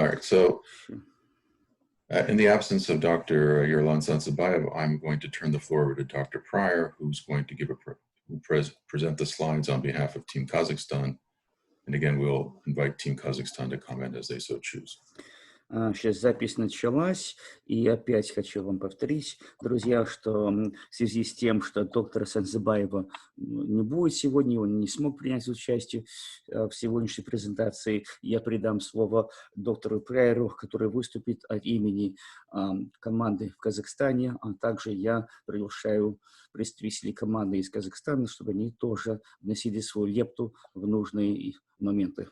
All right, so in the absence of Dr. Yerlan Sansabayev, I'm going to turn the floor over to Dr. Pryor, who's going to give present the slides on behalf of Team Kazakhstan. And again, we'll invite Team Kazakhstan to comment as they so choose. Сейчас запись началась, и опять хочу вам повторить, друзья, что в связи с тем, что доктора Санзабаева не будет сегодня, он не смог принять участие в сегодняшней презентации, я передам слово доктору Прайеру, который выступит от имени команды в Казахстане, а также я приглашаю представителей команды из Казахстана, чтобы они тоже вносили свою лепту в нужные моменты.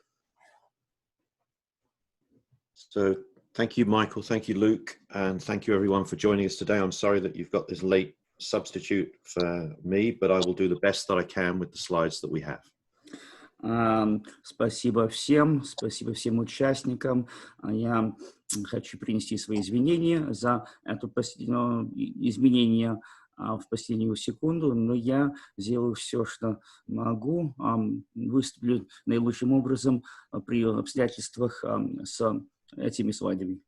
So thank you, Michael. Thank you, Luke. And thank you, everyone, for joining us today. I'm sorry that you've got this late substitute for me, but I will do the best that I can with the slides that we have. Спасибо всем участникам. Я хочу принести свои извинения за это изменение в последнюю секунду, но я сделаю все, что могу, выступлю наилучшим образом при обстоятельствах с этими слайдами.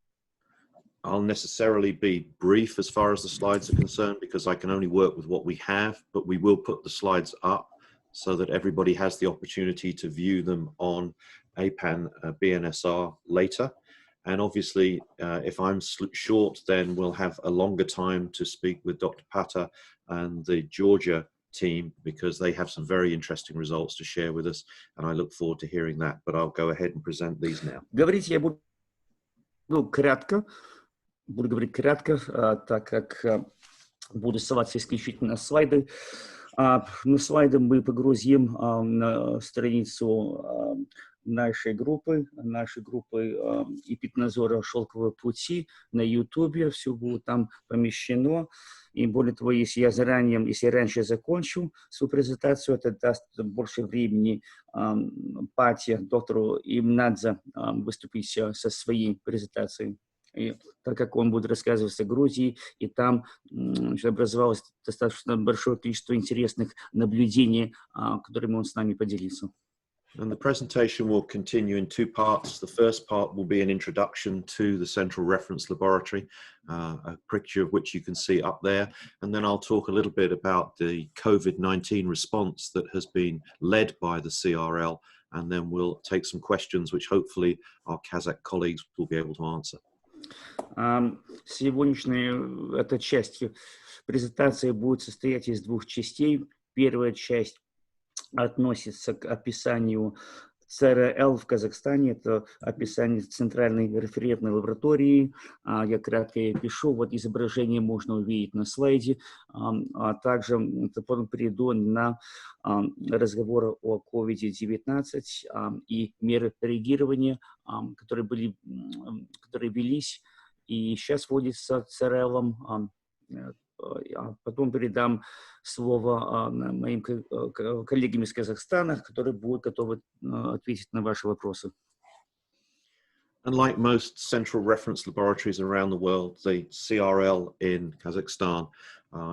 I'll necessarily be brief as far as the slides are concerned because I can only work with what we have, but we will put the slides up so that everybody has the opportunity to view them on APAN BNSR later. And obviously, if I'm short, then we'll have a longer time to speak with Dr. Pata and the Georgia team because they have some very interesting results to share with us. And I look forward to hearing that, but I'll go ahead and present these now. Говорить я буду говорить кратко, так как буду ссылаться исключительно на слайды. На слайды мы погрузим на страницу нашей группы эпиднадзора «Шелковые пути» на YouTube. Все будет там помещено. И более того, если я раньше закончу свою презентацию, это даст больше времени Пате, доктору Имнадзе, выступить со своей презентацией. И так как он будет рассказывать о Грузии, и там образовалось достаточно большое количество интересных наблюдений, которыми он с нами поделится. And the presentation will continue in two parts. The first part will be an introduction to the Central Reference Laboratory, a picture of which you can see up there. And then I'll talk a little bit about the COVID-19 response that has been led by the CRL. And then we'll take some questions which hopefully our Kazakh colleagues will be able to answer. Сегодняшняя эта часть презентации будет состоять из двух частей. Первая часть относится к описанию CRL в Казахстане. Это описание центральной референтной лаборатории. Я кратко ее пишу. Вот изображение можно увидеть на слайде. А также потом перейду на разговоры о COVID-19 и меры реагирования, которые велись и сейчас вводится CRL. Потом передам слово моим коллегам из Казахстана, которые будут готовы ответить на ваши вопросы. And like most central reference laboratories around the world, the CRL in Kazakhstan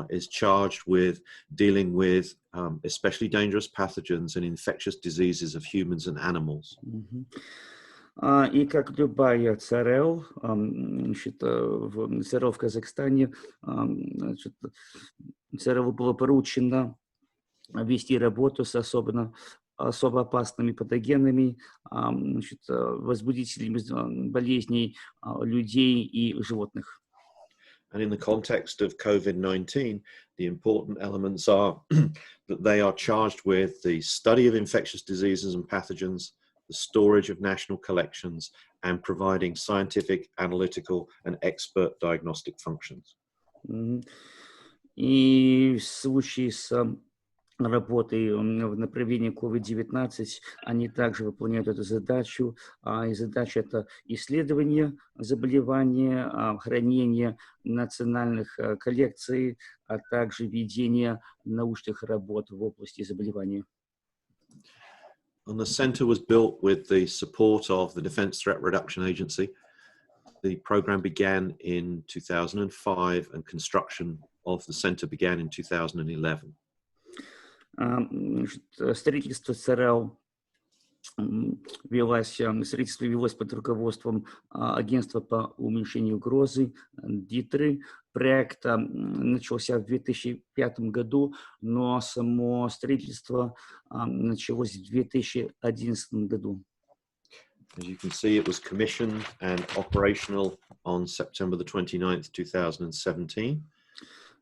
is charged with dealing with especially dangerous pathogens and infectious diseases of humans and animals. И как любая CRL, CRL в Казахстане, CRL было поручено вести работу с особо опасными патогенами, возбудителями болезней людей и животных. And in the context of COVID-19, the important elements are that they are charged with the study of infectious diseases and pathogens, the storage of national collections, and providing scientific, analytical, and expert diagnostic functions. И в случае с работой в направлении COVID-19 они также выполняют эту задачу. И задача — это исследование заболевания, хранение национальных коллекций, а также ведение научных работ в области заболевания. And the center was built with the support of the Defense Threat Reduction Agency. The program began in 2005 and construction of the center began in 2011. Строительство ЦРЛ строительство велось под руководством агентства по уменьшению угрозы ДИТРы. Проект начался в 2005 году, но само строительство началось в 2011 году. As you can see, it was commissioned and operational on September the 29th, 2017.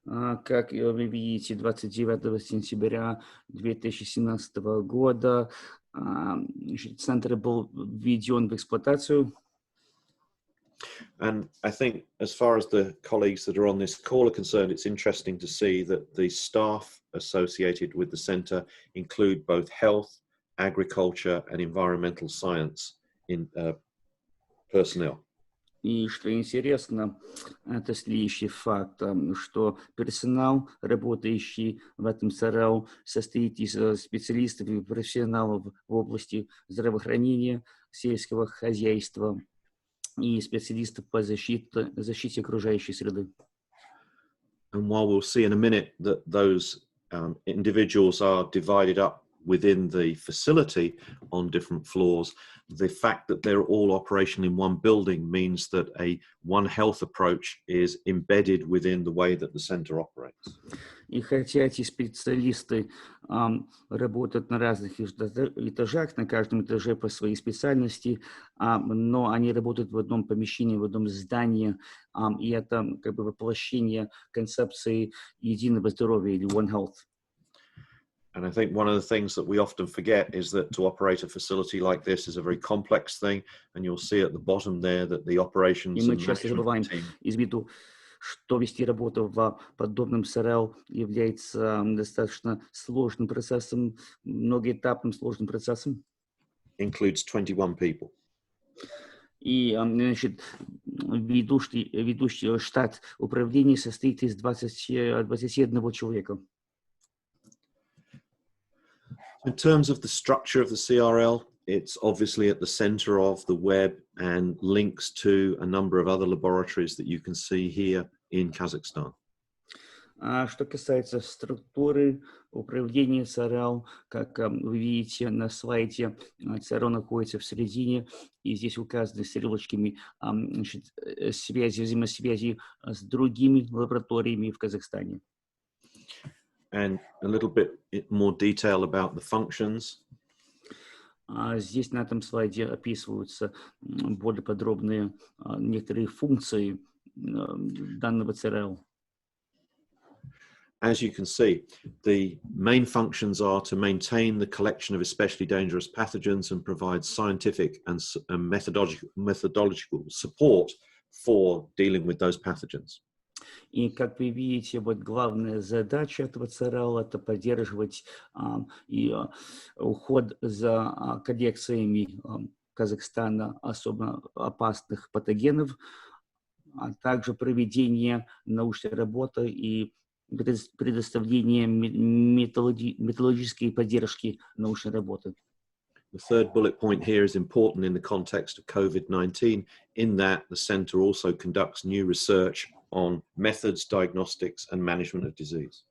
Как вы видите, 29 сентября 2017 года центр был введен в эксплуатацию. And I think as far as the colleagues that are on this call are concerned, it's interesting to see that the staff associated with the centre include both health, agriculture and environmental science in personnel. И что интересно, это следующий факт, что персонал, работающий в этом ЦРЛ, состоит из специалистов и профессионалов в области здравоохранения, сельского хозяйства и специалистов по защите окружающей среды. And while we'll see in a minute that those individuals are divided up within the facility on different floors, the fact that they're all operational in one building means that a One Health approach is embedded within the way that the center operates. И хотя эти специалисты работают на разных этажах, на каждом этаже по своей специальности, но они работают в одном помещении, в одном здании, и это как бы воплощение концепции единого здоровья или One Health. And I think one of the things that we often forget is that to operate a facility like this is a very complex thing, and you'll see at the bottom there that the operations И мы and часто management забываем team из виду, что вести работу в подобном СРЛ является достаточно сложным процессом, многоэтапным сложным процессом. includes 21 people. И, значит, ведущий штат управления состоит из 21 человека. In terms of the structure of the CRL, it's obviously at the center of the web and links to a number of other laboratories that you can see here in Kazakhstan. Что касается структуры управления ЦРЛ, как вы видите на слайде, ЦРЛ находится в середине, и здесь указаны стрелочками взаимосвязи с другими лабораториями в Казахстане. And a little bit more detail about the functions. Здесь на этом слайде описываются более подробные некоторые функции данного ЦРЛ. As you can see, the main functions are to maintain the collection of especially dangerous pathogens and provide scientific and methodological support for dealing with those pathogens. И, как вы видите, вот главная задача этого ЦРЛ – это поддерживать уход за коллекциями Казахстана особо опасных патогенов, а также проведение научной работы и предоставление методологической поддержки научной работы. The third bullet point here is important in the context of COVID-19, in that the centre also conducts new research on methods, diagnostics and management of disease.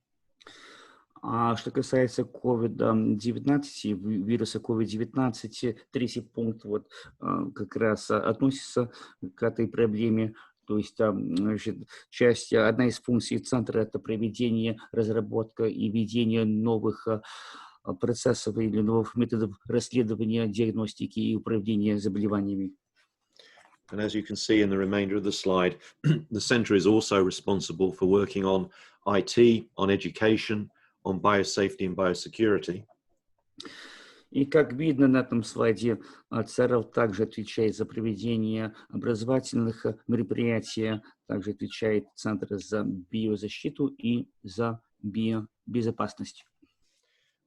Что касается COVID-19, вируса COVID-19, третий пункт вот как раз относится к этой проблеме. То есть значит, одна из функций центра – это проведение, разработка и ведение новых процессов или новых методов расследования, диагностики и управления заболеваниями. And as you can see in the remainder of the slide, the centre is also responsible for working on IT, on education, on biosafety and biosecurity. И как видно на этом слайде, ЦРЛ также отвечает за проведение образовательных мероприятий, также отвечает Центр за биозащиту и за биобезопасность.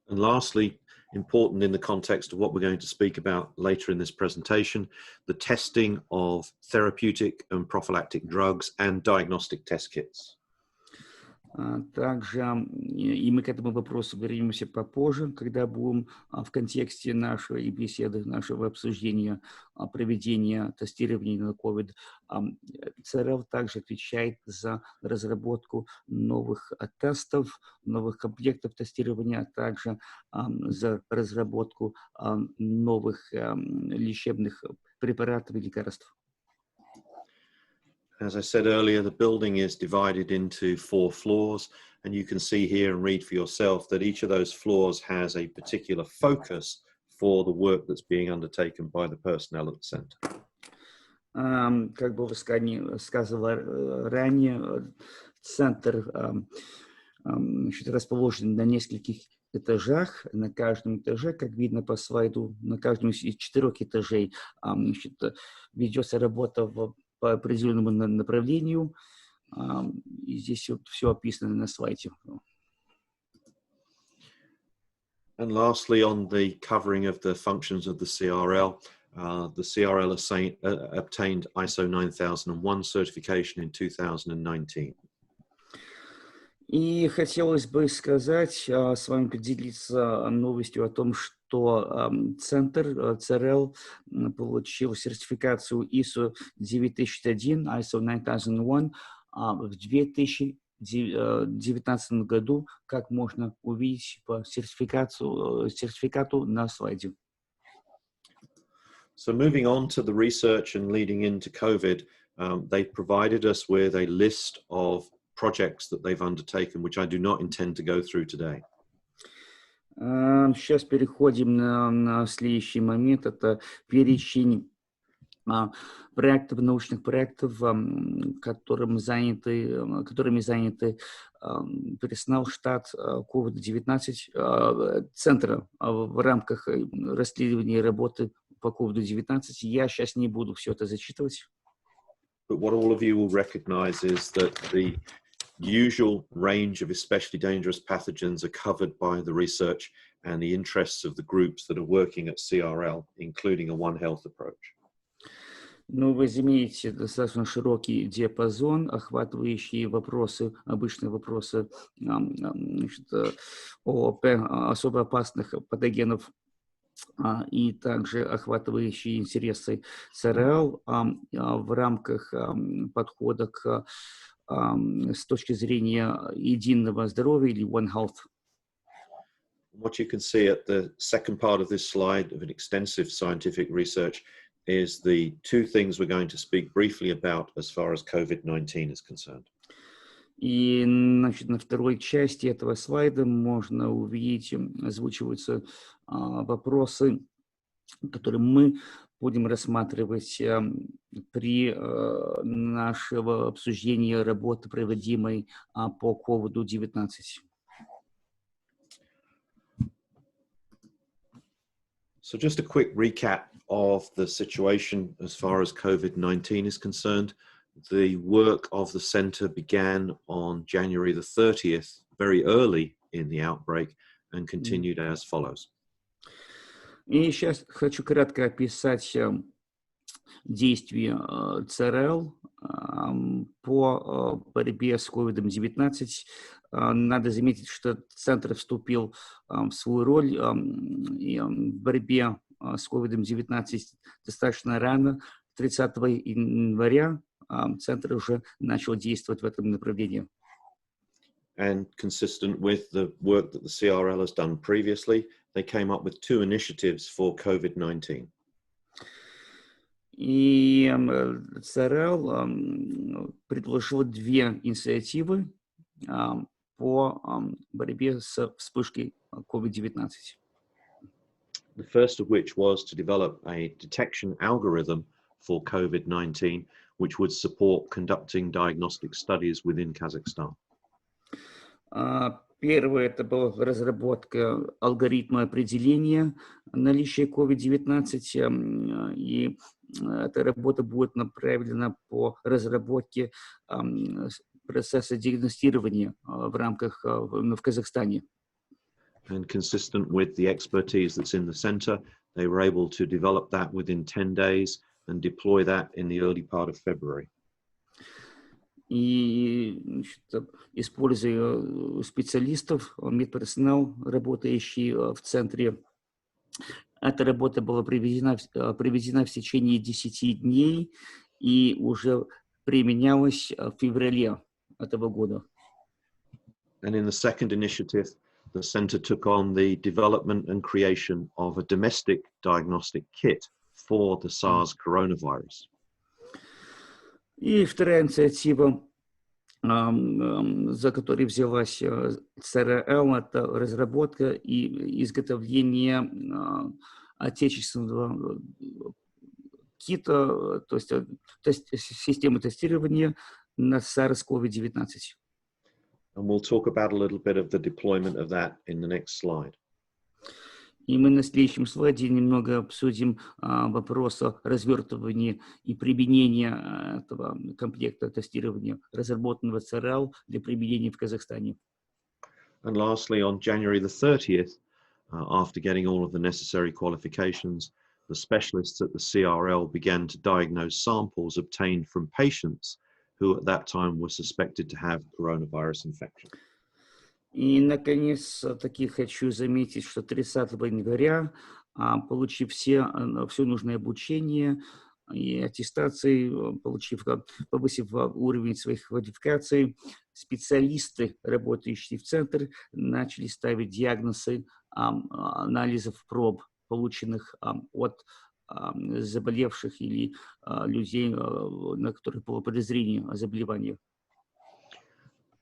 And lastly, important in the context of what we're going to speak about later in this presentation, the testing of therapeutic and prophylactic drugs and diagnostic test kits. Также и мы к этому вопросу вернемся попозже, когда будем в контексте нашей беседы, нашего обсуждения проведения тестирования на COVID. CRL также отвечает за разработку новых тестов, новых комплектов тестирования, а также за разработку новых лечебных препаратов и лекарств. As I said earlier, the building is divided into 4 floors, and you can see here and read for yourself that each of those floors has a particular focus for the work that's being undertaken by the personnel at the center. Как было сказано ранее, центр расположен на нескольких этажах. На каждом этаже, как видно по слайду, на каждом из 4 этажей ведется работа по определенному направлению. И здесь все описано на слайде. And lastly, on the covering of the functions of the CRL obtained ISO 9001 certification in 2019. И хотелось бы сказать, с вами поделиться новостью о том, что центр CRL получил сертификацию ISO 9001, ISO 9001 в 2019 году, как можно увидеть по сертификату на слайде. So moving on to the research and leading into COVID, they provided us with a list of projects that they've undertaken, which I do not intend to go through today. Сейчас переходим на следующий момент. Это перечень проектов, научных проектов, которыми заняты персонал, штат COVID-19 центра в рамках расследования работы по COVID-19. Я сейчас не буду все это зачитывать. But what all of you will recognize is that the usual range of especially dangerous pathogens are covered by the research and the interests of the groups that are working at CRL, including a One Health approach. Ну, вы заметите достаточно широкий диапазон, охватывающий вопросы, обычные вопросы ООП, особо опасных патогенов, и также охватывающие интересы ЦРЛ в рамках подхода с точки зрения единого здоровья или One Health. What you can see at the second part of this slide of an extensive scientific research is the 2 things we're going to speak briefly about as far as COVID-19 is concerned. И, значит, на второй части этого слайда можно увидеть, озвучиваются вопросы, которые мы будем рассматривать при нашего обсуждении работы, проводимой по COVID-19. So just a quick recap of the situation as far as COVID-19 is concerned. The work of the center began on January the 30th, very early in the outbreak, and continued as follows. И сейчас хочу кратко описать действия ЦРЛ по борьбе с COVID-19. Надо заметить, что Центр вступил в свою роль в борьбе с COVID-19 достаточно рано. 30 января Центр уже начал действовать в этом направлении. And consistent with the work that the CRL has done previously, they came up with 2 initiatives for COVID-19. И ЦРЛ предложил 2 инициативы по борьбе с вспышкой COVID-19. The first of which was to develop a detection algorithm for COVID-19, which would support conducting diagnostic studies within Kazakhstan. Первое – это была разработка алгоритма определения наличия COVID-19, и эта работа будет направлена по разработке процесса диагностирования в рамках в Казахстане. And consistent with the expertise that's in the center, they were able to develop that within 10 days and deploy that in the early part of February. И значит, используя специалистов, медперсонал, работающий в центре, эта работа была проведена в течение 10 дней и уже применялась в феврале этого года. And in the second initiative, the center took on the development and creation of a domestic diagnostic kit for the SARS coronavirus. И вторая инициатива, за которой взялась CRL, это разработка и изготовление отечественного кита, то есть системы тестирования на SARS-CoV-19. And we'll talk about a little bit of the deployment of that in the next slide. И мы на следующем слайде немного обсудим вопрос о развертывании и применении этого комплекта тестирования, разработанного CRL для применения в Казахстане. And lastly, on January the 30th, after getting all of the necessary qualifications, the specialists at the CRL began to diagnose samples obtained from patients who at that time were suspected to have coronavirus infection. И, наконец, таки хочу заметить, что 30 января, получив все нужное обучение и аттестации, повысив уровень своих квалификаций, специалисты, работающие в центре, начали ставить диагнозы анализов проб, полученных от заболевших или людей, на которых было подозрение о заболевании.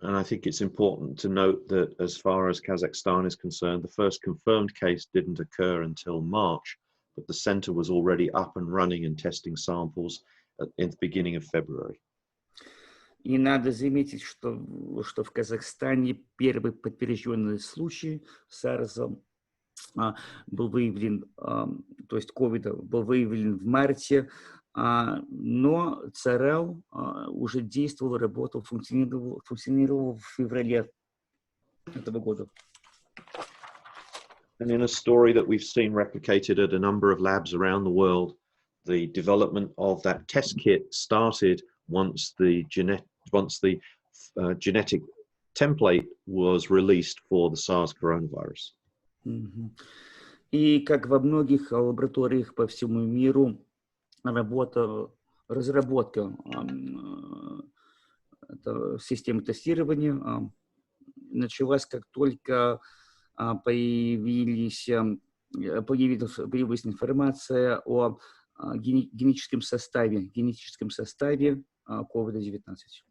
And I think it's important to note that as far as Kazakhstan is concerned, the first confirmed case didn't occur until March, but the center was already up and running and testing samples in the beginning of February. И надо заметить, что в Казахстане первый подтвержденный случай SARS был выявлен, то есть ковида был выявлен в марте, но CRL уже действовал, работал, функционировал в феврале этого года. And in a story that we've seen replicated at a number of labs around the world, the development of that test kit started once the genetic template was released for the SARS coronavirus. И как во многих лабораториях по всему миру, разработка системы тестирования началась, как только появилась информация о генетическом составе COVID-19.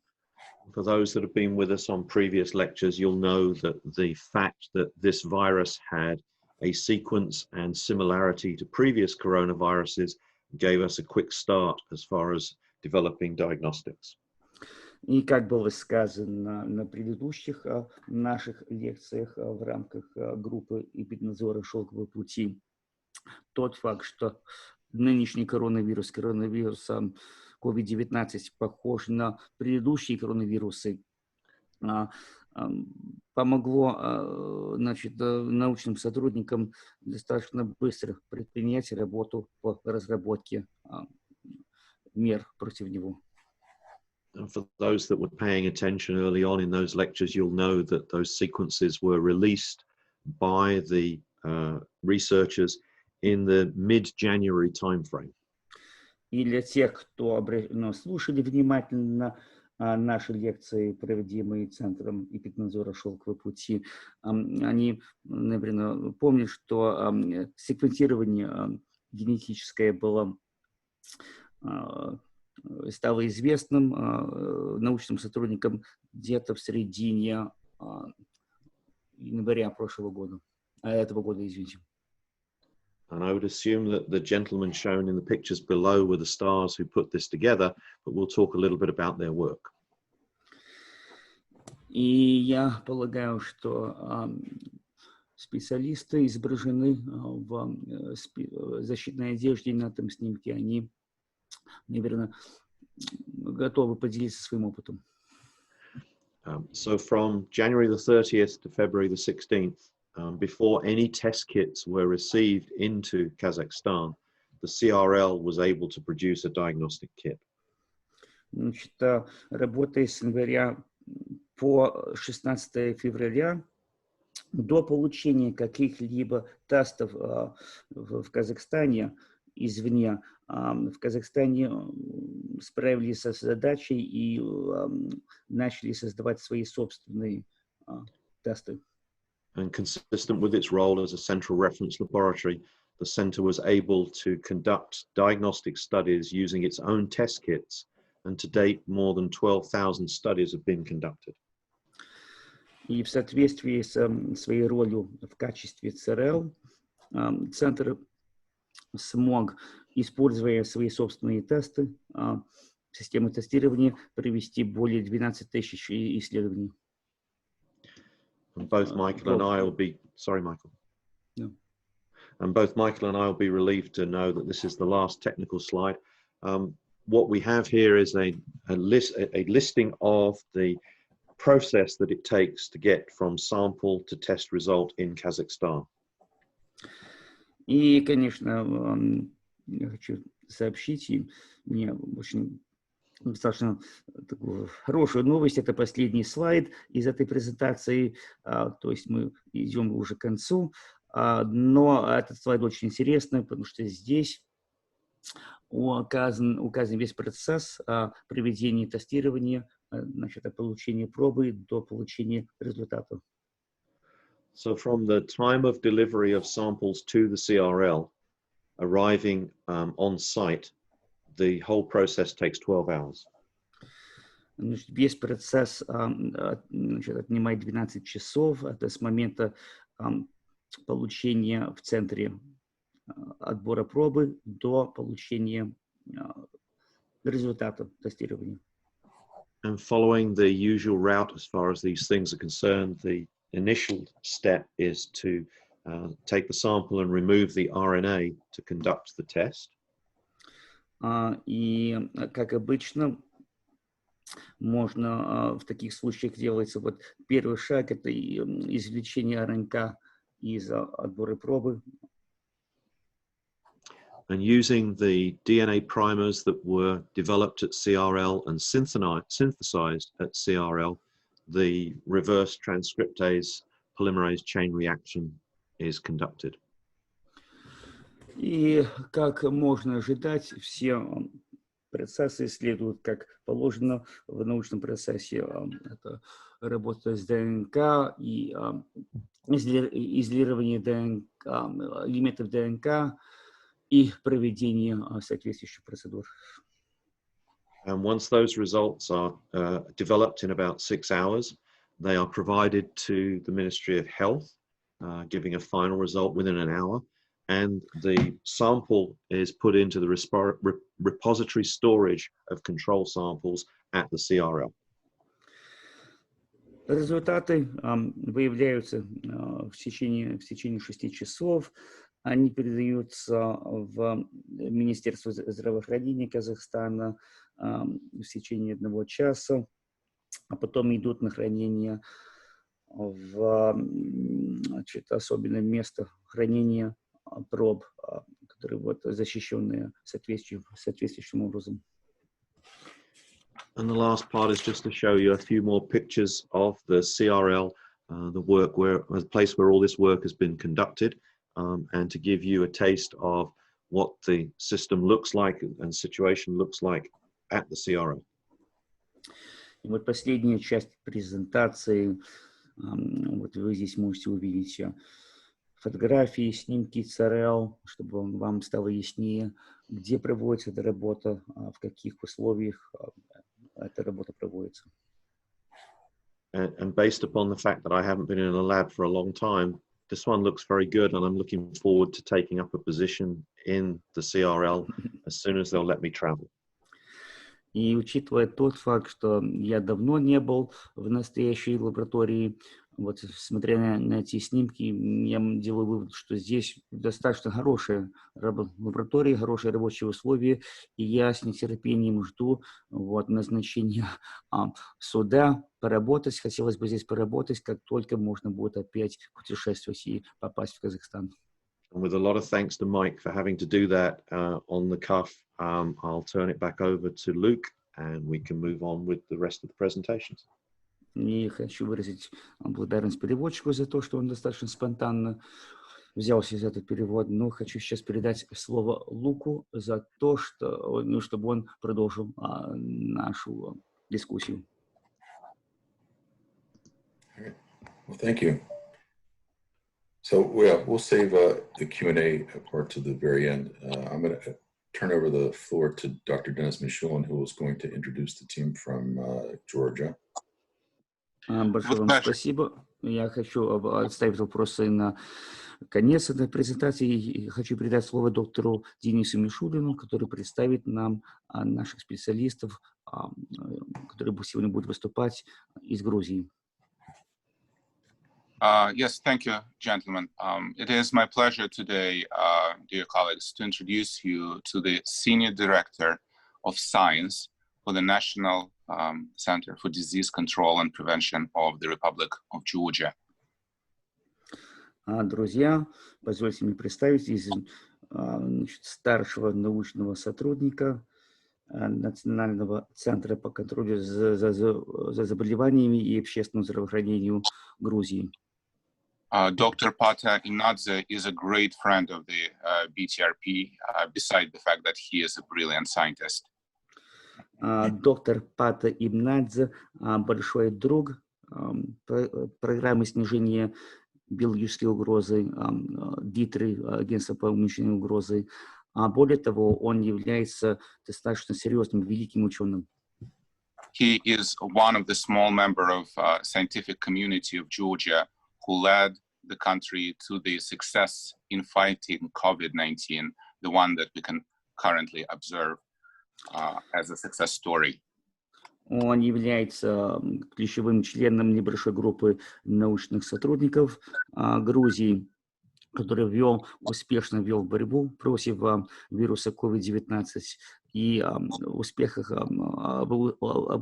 For those that have been with us on previous lectures, you'll know that the fact that this virus had a sequence and similarity to previous coronaviruses gave us a quick start as far as developing diagnostics. И как было сказано на предыдущих наших лекциях в рамках группы эпиднадзора «Шелковые пути», тот факт, что нынешний коронавирус COVID-19 похож на предыдущие коронавирусы, помогло научным сотрудникам достаточно быстро предпринять работу по разработке мер против него. And for those that were paying attention early on in those lectures, you'll know that those sequences were released by the researchers in the mid-January timeframe. И для тех, кто слушали внимательно наши лекции, проводимые Центром эпиднадзора «Шелковые пути», они, наверное, помнят, что секвенцирование генетическое стало известным научным сотрудникам где-то в середине января этого года, извините. And I would assume that the gentlemen shown in the pictures below were the stars who put this together, but we'll talk a little bit about their work. И я полагаю, что специалисты изображены в защитной одежде на этом снимке, они, наверное, готовы поделиться своим опытом. So from January the 30th to February the 16th, before any test kits were received into Kazakhstan, the CRL was able to produce a diagnostic kit. Значит, работая с января по 16 февраля, до получения каких-либо тестов в Казахстане извне, в Казахстане справились с задачей и начали создавать свои собственные тесты. And consistent with its role as a central reference laboratory, the center was able to conduct diagnostic studies using its own test kits, and to date more than 12,000 studies have been conducted. И в соответствии с своей ролью в качестве CRL, центр смог, используя свои собственные тесты, системы тестирования, провести более 12 тысяч исследований. And both Michael and I will be, sorry, Michael. No. And both Michael and I will be relieved to know that this is the last technical slide. What we have here is a listing of the process that it takes to get from sample to test result in Kazakhstan. И, конечно, я хочу сообщить им, мне очень достаточно такую хорошую новость, это последний слайд из этой презентации, то есть мы идем уже к концу, но этот слайд очень интересный, потому что здесь указан весь процесс проведения тестирования, значит, от получения пробы до получения результатов. So from the time of delivery of samples to the CRL, arriving on site, the whole process takes 12 hours. Значит, весь процесс значит, отнимает 12 часов. Это с момента получения в центре отбора пробы до получения результата тестирования. And following the usual route as far as these things are concerned, the initial step is to take the sample and remove the RNA to conduct the test. И, как обычно, можно в таких случаях делается вот первый шаг, это извлечение РНК из отбора пробы. And using the DNA primers that were developed at CRL and synthesized at CRL, the reverse transcriptase polymerase chain reaction is conducted. И, как можно ожидать, все процессы следуют как положено в научном процессе. Это работа с ДНК и изолирование ДНК, элементов ДНК и проведение соответствующих процедур. And once those results are developed in about 6 hours, they are provided to the Ministry of Health, giving a final result within an hour. And the sample is put into the repository storage of control samples at the CRL. Результаты выявляются в течение 6 часов. Они передаются в Министерство здравоохранения Казахстана в течение 1 часа, а потом идут на хранение в особенное место хранения проб, которые вот защищенные соответствующим образом. And the last part is just to show you a few more pictures of the CRL, the place where all this work has been conducted, and to give you a taste of what the system looks like and situation looks like at the CRL. И вот последняя часть презентации, вот вы здесь можете увидеть фотографии, снимки CRL, чтобы вам стало яснее, где проводится эта работа, в каких условиях эта работа проводится. And based upon the fact that I haven't been in a lab for a long time, this one looks very good, and I'm looking forward to taking up a position in the CRL as soon as they'll let me travel. И учитывая тот факт, что я давно не был в настоящей лаборатории, вот смотря на эти снимки, я делаю вывод, что здесь достаточно хорошая лаборатория, хорошие рабочие условия, и я с нетерпением жду вот назначения суда, поработать. Хотелось бы здесь поработать, как только можно будет опять путешествовать и попасть в Казахстан. And with a lot of thanks to Mike for having to do that on the cuff, I'll turn it back over to Luke and we can move on with the rest of the presentations. И хочу выразить благодарность переводчику за то, что он достаточно спонтанно взялся за этот перевод. Но хочу сейчас передать слово Луку за то, что, ну, чтобы он продолжил нашу дискуссию. Well, thank you. So we'll save the Q&A part to the very end. I'm going to turn over the floor to Dr. Denis Mishulin, who is going to introduce the team from Georgia. Большое вам спасибо. Я хочу оставить вопросы на конец этой презентации. И хочу передать слово доктору Денису Мишулину, который представит нам наших специалистов, которые сегодня будут выступать из Грузии. Yes, thank you, gentlemen. It is my pleasure today, dear colleagues, to introduce you to the Senior Director of Science for the National Center for Disease Control and Prevention of the Republic of Georgia. Друзья, позвольте мне представить старшего научного сотрудника Национального центра по контролю за заболеваниями и общественному здравоохранению Грузии. Dr. Pata Imnadze is a great friend of the BTRP, beside the fact that he is a brilliant scientist. Доктор Пата Имнадзе большой друг программы снижения биологической угрозы, ДИТРы, агентства по уменьшению угрозы. Более того, он является достаточно серьезным, великим ученым. He is one of the small member of scientific community of Georgia who led the country to the success in fighting COVID-19, the one that we can currently observe as a success story. Он является ключевым членом небольшой группы научных сотрудников Грузии, который успешно вел борьбу против вируса COVID-19. И об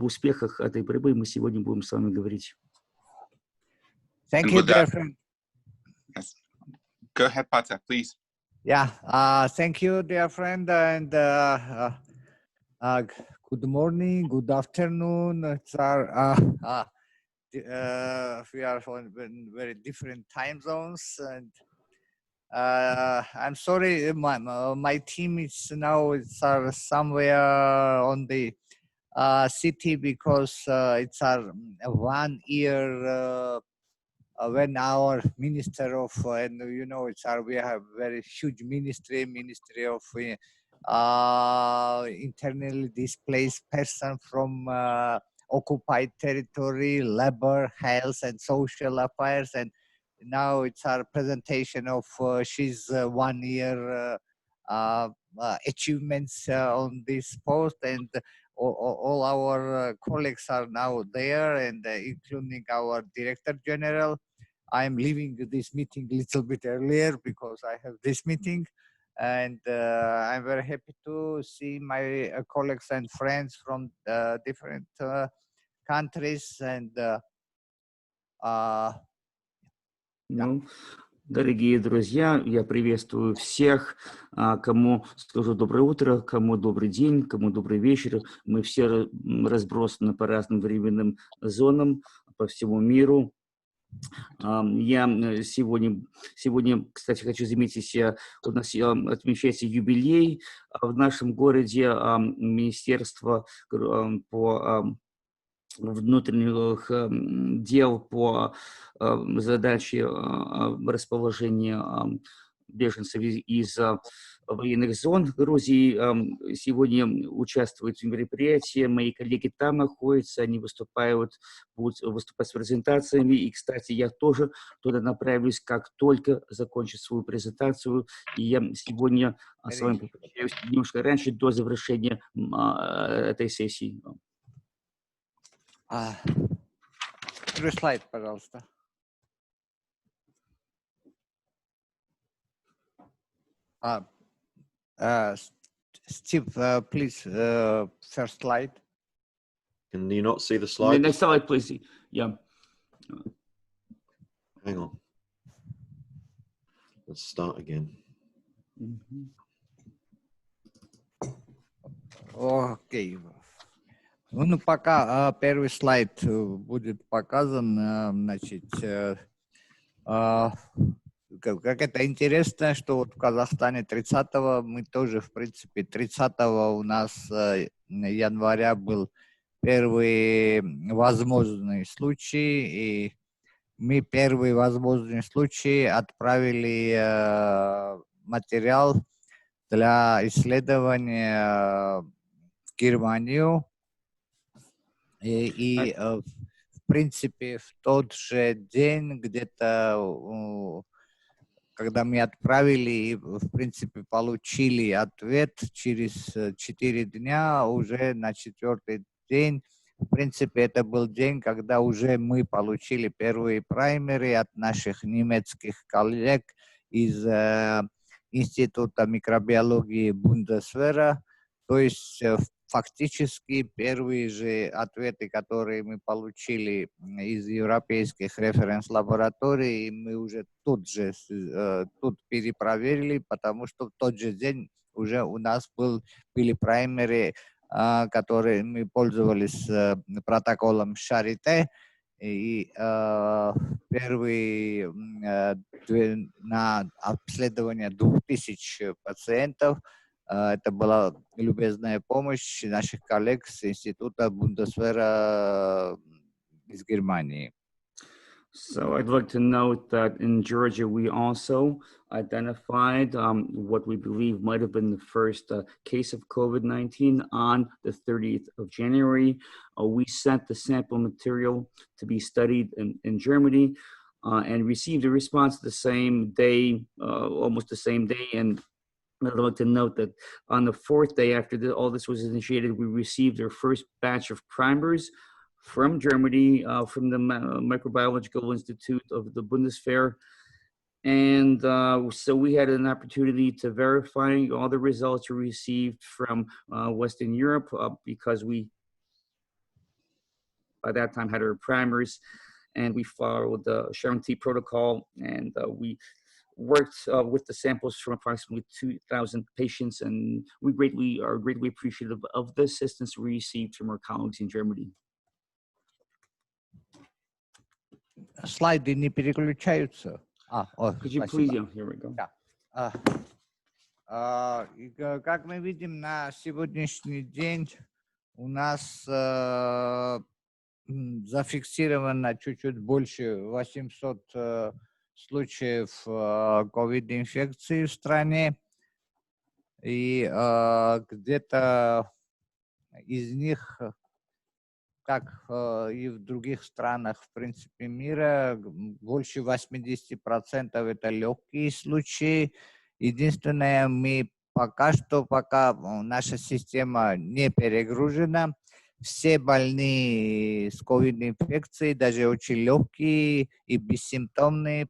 успехах этой борьбы мы сегодня будем с вами говорить. Thank you, dear friend. Yes. Go ahead, Pata, please. Yeah, thank you, dear friend, and good morning, good afternoon. It's we are in very different time zones, and I'm sorry, my team is now somewhere on the city because it's our 1 year. When our minister of and you know we have very huge ministry of internally displaced person from occupied territory, labor, health, and social affairs, and now it's our presentation of she's 1 year achievements on this post, and all our colleagues are now there, and including our Director General. I'm leaving this meeting a little bit earlier because I have this meeting, and I'm very happy to see my colleagues and friends from different countries, and Дорогие друзья, я приветствую всех, кому скажу доброе утро, кому добрый день, кому добрый вечер. Мы все разбросаны по разным временным зонам по всему миру. Я сегодня, кстати, хочу заметить, у нас отмечается юбилей в нашем городе. Министерство по внутренних дел по задаче расположения беженцев из военных зон Грузии сегодня участвуют в мероприятии. Мои коллеги там находятся, они будут выступать с презентациями. И, кстати, я тоже туда направлюсь, как только закончу свою презентацию. И я сегодня с вами попрощаюсь немножко раньше, до завершения этой сессии. Первый слайд, пожалуйста. Steve, please, first slide. Can you not see the slide? Next slide, please. Yeah. Hang on. Let's start again. Okay. Ну, пока первый слайд будет показан, значит, как это интересно, что вот в Казахстане 30-го мы тоже, в принципе, 30-го у нас января был первый возможный случай, и мы первый возможный случай отправили материал для исследования в Германию. И в принципе, в тот же день, где-то, когда мы отправили, в принципе, получили ответ через 4 дня, уже на 4-й день. В принципе, это был день, когда уже мы получили первые праймеры от наших немецких коллег из Института микробиологии Бундесвера. То есть фактически первые же ответы, которые мы получили из европейских референс-лабораторий, мы уже тут перепроверили, потому что в тот же день уже у нас были праймеры, которые мы пользовались протоколом Шарите, и первые на обследование 2000 пациентов. Это была любезная помощь наших коллег с Института Бундесвера из Германии. So I'd like to note that in Georgia, we also identified what we believe might have been the first case of COVID-19 on the 30th of January. We sent the sample material to be studied in Germany and received a response the same day, almost the same day. And I'd like to note that on the 4th day after all this was initiated, we received our first batch of primers from Germany, from the Microbiological Institute of the Bundeswehr. And so we had an opportunity to verify all the results we received from Western Europe because we, by that time, had our primers, and we followed the Sharon T protocol, and we worked with the samples from approximately 2,000 patients, and we are greatly appreciative of the assistance we received from our colleagues in Germany. Слайды не переключаются. Could you please, here we go. Как мы видим, на сегодняшний день у нас зафиксировано чуть-чуть больше 800 случаев ковид-инфекции в стране. И где-то из них, как и в других странах, в принципе, мира, больше 80% это легкие случаи. Единственное, пока наша система не перегружена, все больные с ковид-инфекцией, даже очень легкие и бессимптомные,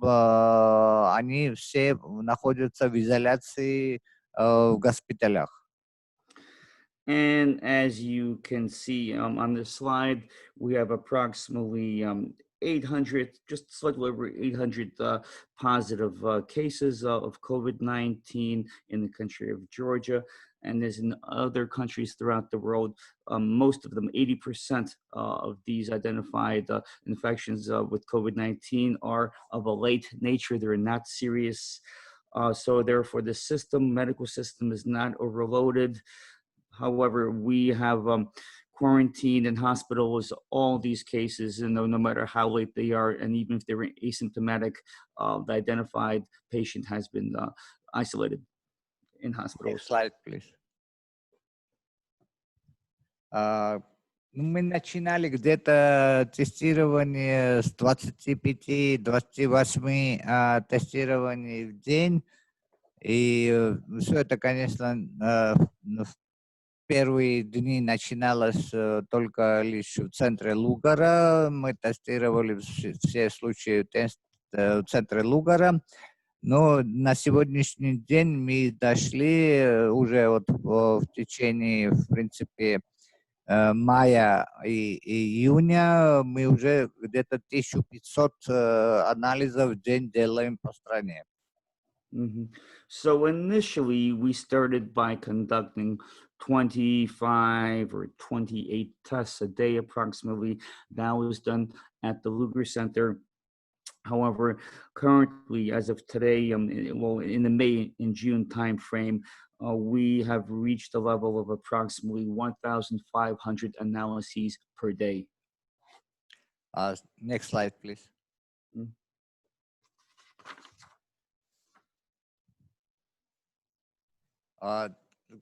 они все находятся в изоляции в госпиталях. And as you can see on this slide, we have approximately 800, just slightly over 800 positive cases of COVID-19 in the country of Georgia. And as in other countries throughout the world, most of them, 80% of these identified infections with COVID-19 are of a late nature. They're not serious. So therefore, the medical system is not overloaded. However, we have quarantined in hospitals all these cases, and no matter how late they are, and even if they're asymptomatic, the identified patient has been isolated in hospitals. Next slide, please. Мы начинали где-то тестирование с 25-28 тестирований в день, и все это, конечно, в первые дни начиналось только лишь в центре Лугара. Мы тестировали все случаи в центре Лугара. Но на сегодняшний день мы дошли уже в течение, в принципе, мая и июня. Мы уже где-то 1500 анализов в день делаем по стране. So initially, we started by conducting 25 or 28 tests a day approximately. That was done at the Luger Center. However, currently, as of today, in the May and June timeframe, we have reached a level of approximately 1,500 analyses per day. Next slide, please.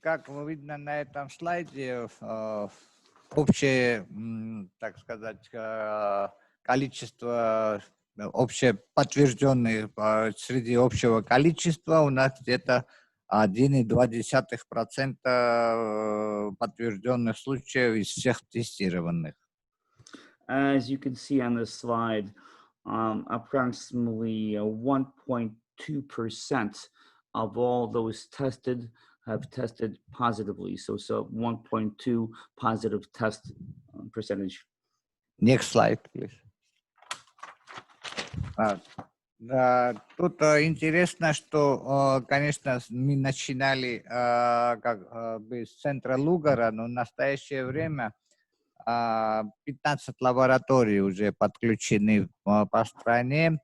Как видно на этом слайде, общее, так сказать, количество, общее подтвержденное среди общего количества у нас где-то 1,2% подтвержденных случаев из всех тестированных. As you can see on this slide, approximately 1.2% of all those tested have tested positively. So 1.2 positive test percentage. Next slide, please. Да, тут интересно, что, конечно, мы начинали как бы с центра Лугара, но в настоящее время 15 лабораторий уже подключены по стране.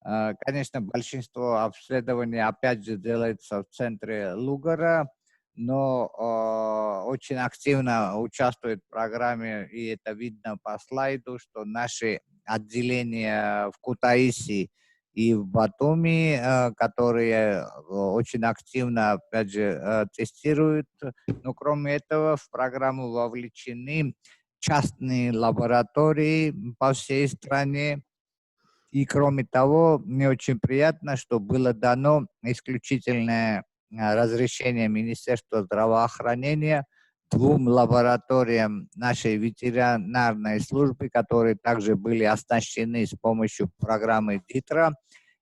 Конечно, большинство обследований опять же делается в центре Лугара, но очень активно участвует в программе, и это видно по слайду, что наши отделения в Кутаиси и в Батуми, которые очень активно, опять же, тестируют. Но кроме этого в программу вовлечены частные лаборатории по всей стране. И кроме того, мне очень приятно, что было дано исключительное разрешение Министерства здравоохранения 2 лабораториям нашей ветеринарной службы, которые также были оснащены с помощью программы ДИТРА.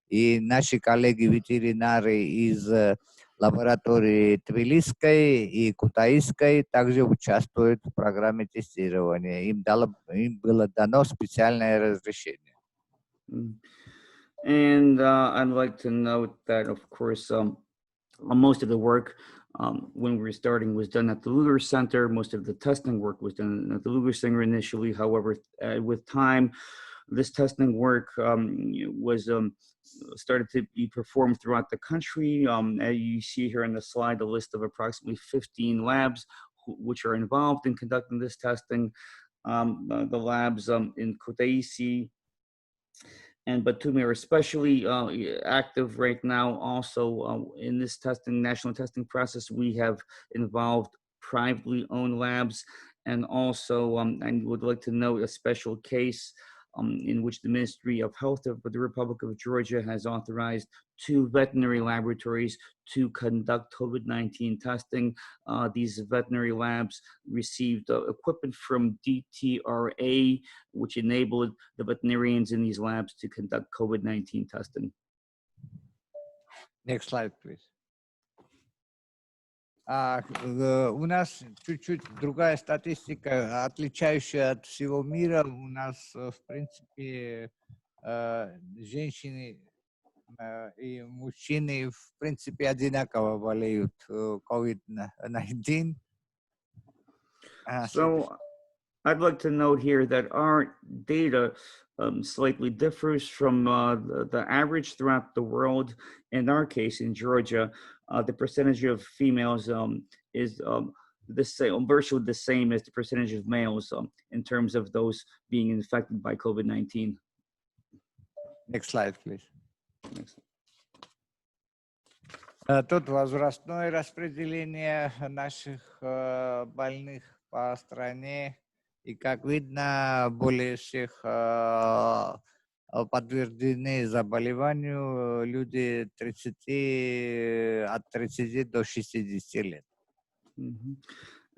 И наши коллеги-ветеринары из лаборатории Тбилисской и Кутаисской также участвуют в программе тестирования. Им было дано специальное разрешение. And I'd like to note that, of course, most of the work when we were starting was done at the Luger Center. Most of the testing work was done at the Luger Center initially. However, with time, this testing work was started to be performed throughout the country. As you see here on the slide, a list of approximately 15 labs which are involved in conducting this testing. The labs in Kutaisi and Batumi are especially active right now. Also, in this national testing process, we have involved privately owned labs. And also, I would like to note a special case in which the Ministry of Health of the Republic of Georgia has authorized 2 veterinary laboratories to conduct COVID-19 testing. These veterinary labs received equipment from DTRA, which enabled the veterinarians in these labs to conduct COVID-19 testing. Next slide, please. У нас чуть-чуть другая статистика, отличающая от всего мира. У нас, в принципе, женщины и мужчины, в принципе, одинаково болеют COVID-19. So I'd like to note here that our data slightly differs from the average throughout the world. In our case, in Georgia, the percentage of females is the same, virtually the same as the percentage of males in terms of those being infected by COVID-19. Next slide, please. Next. Тут возрастное распределение наших больных по стране. И, как видно, более всех подтверждены заболеванию люди от 30 до 60 лет.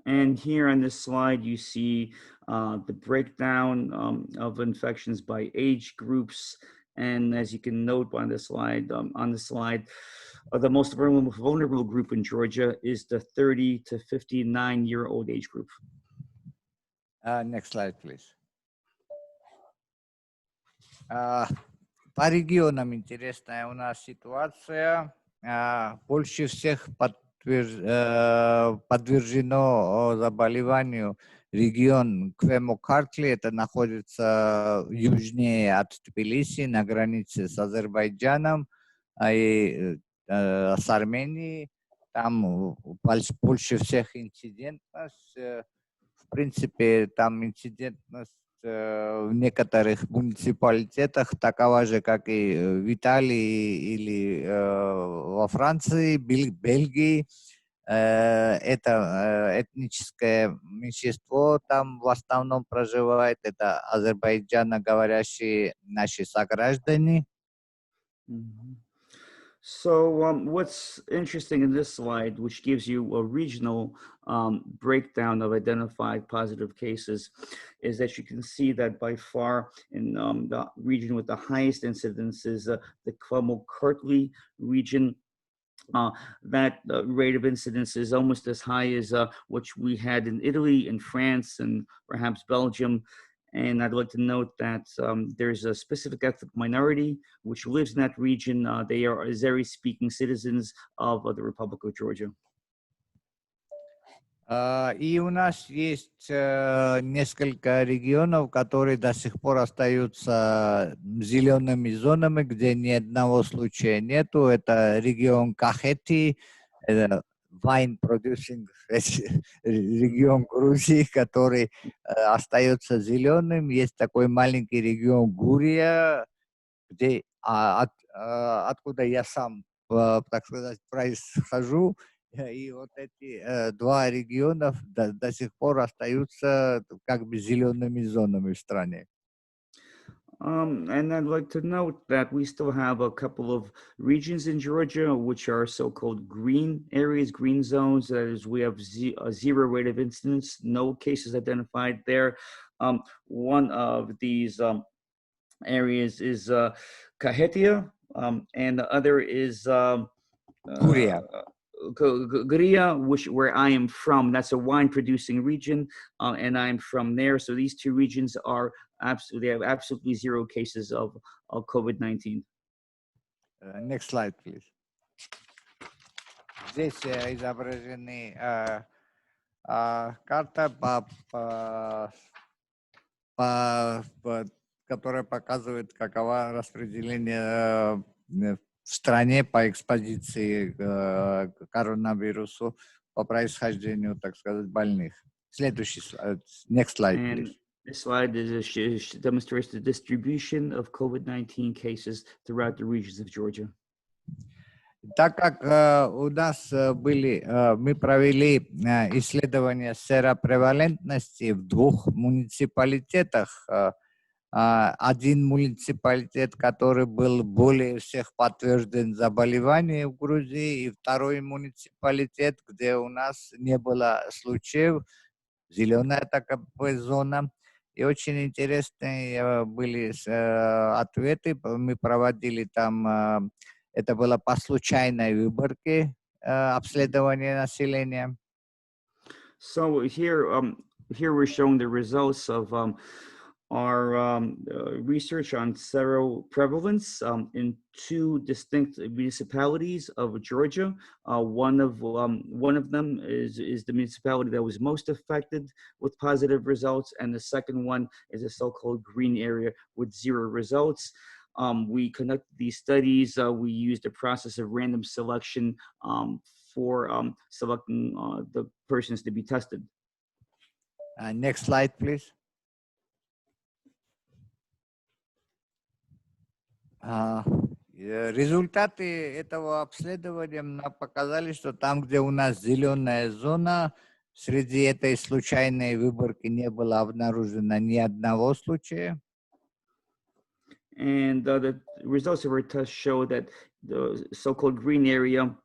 And here on this slide, you see the breakdown of infections by age groups. And as you can note on the slide, the most vulnerable group in Georgia is the 30 to 59-year-old age group. Next slide, please. По регионам интересная у нас ситуация. Больше всех подтверждено заболеванию регион Квемо-Картли, это находится южнее от Тбилиси, на границе с Азербайджаном и с Арменией. Там больше всех инцидентность. В принципе, там инцидентность в некоторых муниципалитетах такова же, как и в Италии или во Франции, Бельгии. Это этническое меньшинство там в основном проживает. Это азербайджаноговорящие наши сограждане. So what's interesting in this slide, which gives you a regional breakdown of identified positive cases, is that you can see that by far in the region with the highest incidence is the Kvarmo-Kartli region. That rate of incidence is almost as high as what we had in Italy and France and perhaps Belgium. And I'd like to note that there's a specific ethnic minority which lives in that region. They are Azeri-speaking citizens of the Republic of Georgia. И у нас есть несколько регионов, которые до сих пор остаются зелеными зонами, где ни одного случая нету. Это регион Кахети, wine producing регион Грузии, который остается зеленым. Есть такой маленький регион Гурия, где, откуда я сам, так сказать, происхожу. И вот эти два региона до сих пор остаются как бы зелеными зонами в стране. And I'd like to note that we still have a couple of regions in Georgia which are so-called green areas, green zones. That is, we have a zero rate of incidence, no cases identified there. One of these areas is Kahetia, and the other is Guria. Guria, where I am from. That's a wine-producing region, and I'm from there. So these two regions are they have absolutely zero cases of COVID-19. Next slide, please. Здесь изображены карта, которая показывает, каково распределение в стране по экспозиции коронавирусу, по происхождению, так сказать, больных. Следующий слайд. Next slide, please. This slide demonstrates the distribution of COVID-19 cases throughout the regions of Georgia. Так как у нас мы провели исследование серопревалентности в двух муниципалитетах. Один муниципалитет, который был более всех подтвержден заболевание в Грузии, и второй муниципалитет, где у нас не было случаев, зеленая такая зона. И очень интересные были ответы. Мы проводили там, это было по случайной выборке обследование населения. So here we're showing the results of our research on seroprevalence in two distinct municipalities of Georgia. One of them is the municipality that was most affected with positive results, and the second one is a so-called green area with zero results. We conducted these studies. We used a process of random selection for selecting the persons to be tested. Next slide, please. Результаты этого обследования нам показали, что там, где у нас зеленая зона, среди этой случайной выборки не было обнаружено ни одного случая. And the results of our test show that the so-called green area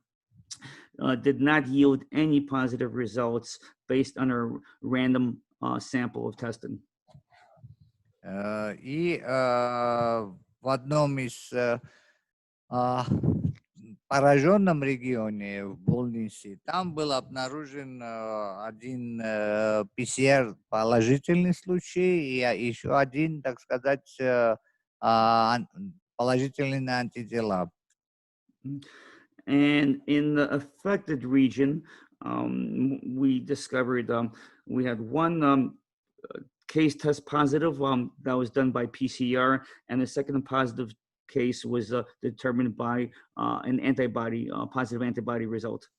did not yield any positive results based on a random sample of testing. И в одном из пораженном регионе, в Болнисе, там был обнаружен один ПЦР положительный случай и еще один, так сказать, положительный на антитела. And in the affected region, we discovered we had one case test positive that was done by PCR, and the second positive case was determined by an antibody, positive antibody result.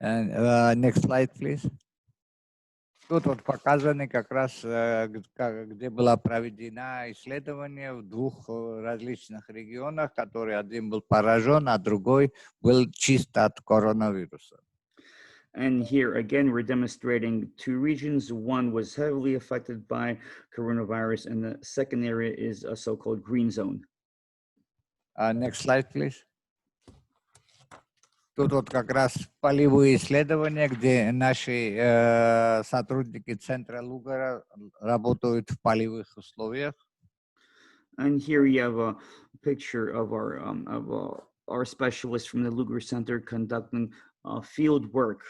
And next slide, please. Тут вот показаны как раз, где было проведено исследование в двух различных регионах, который один был поражен, а другой был чист от коронавируса. And here again, we're demonstrating two regions. One was heavily affected by coronavirus, and the second area is a so-called green zone. Next slide, please. Тут вот как раз полевые исследования, где наши сотрудники центра Лугара работают в полевых условиях. And here you have a picture of our specialists from the Lugar Center conducting field work.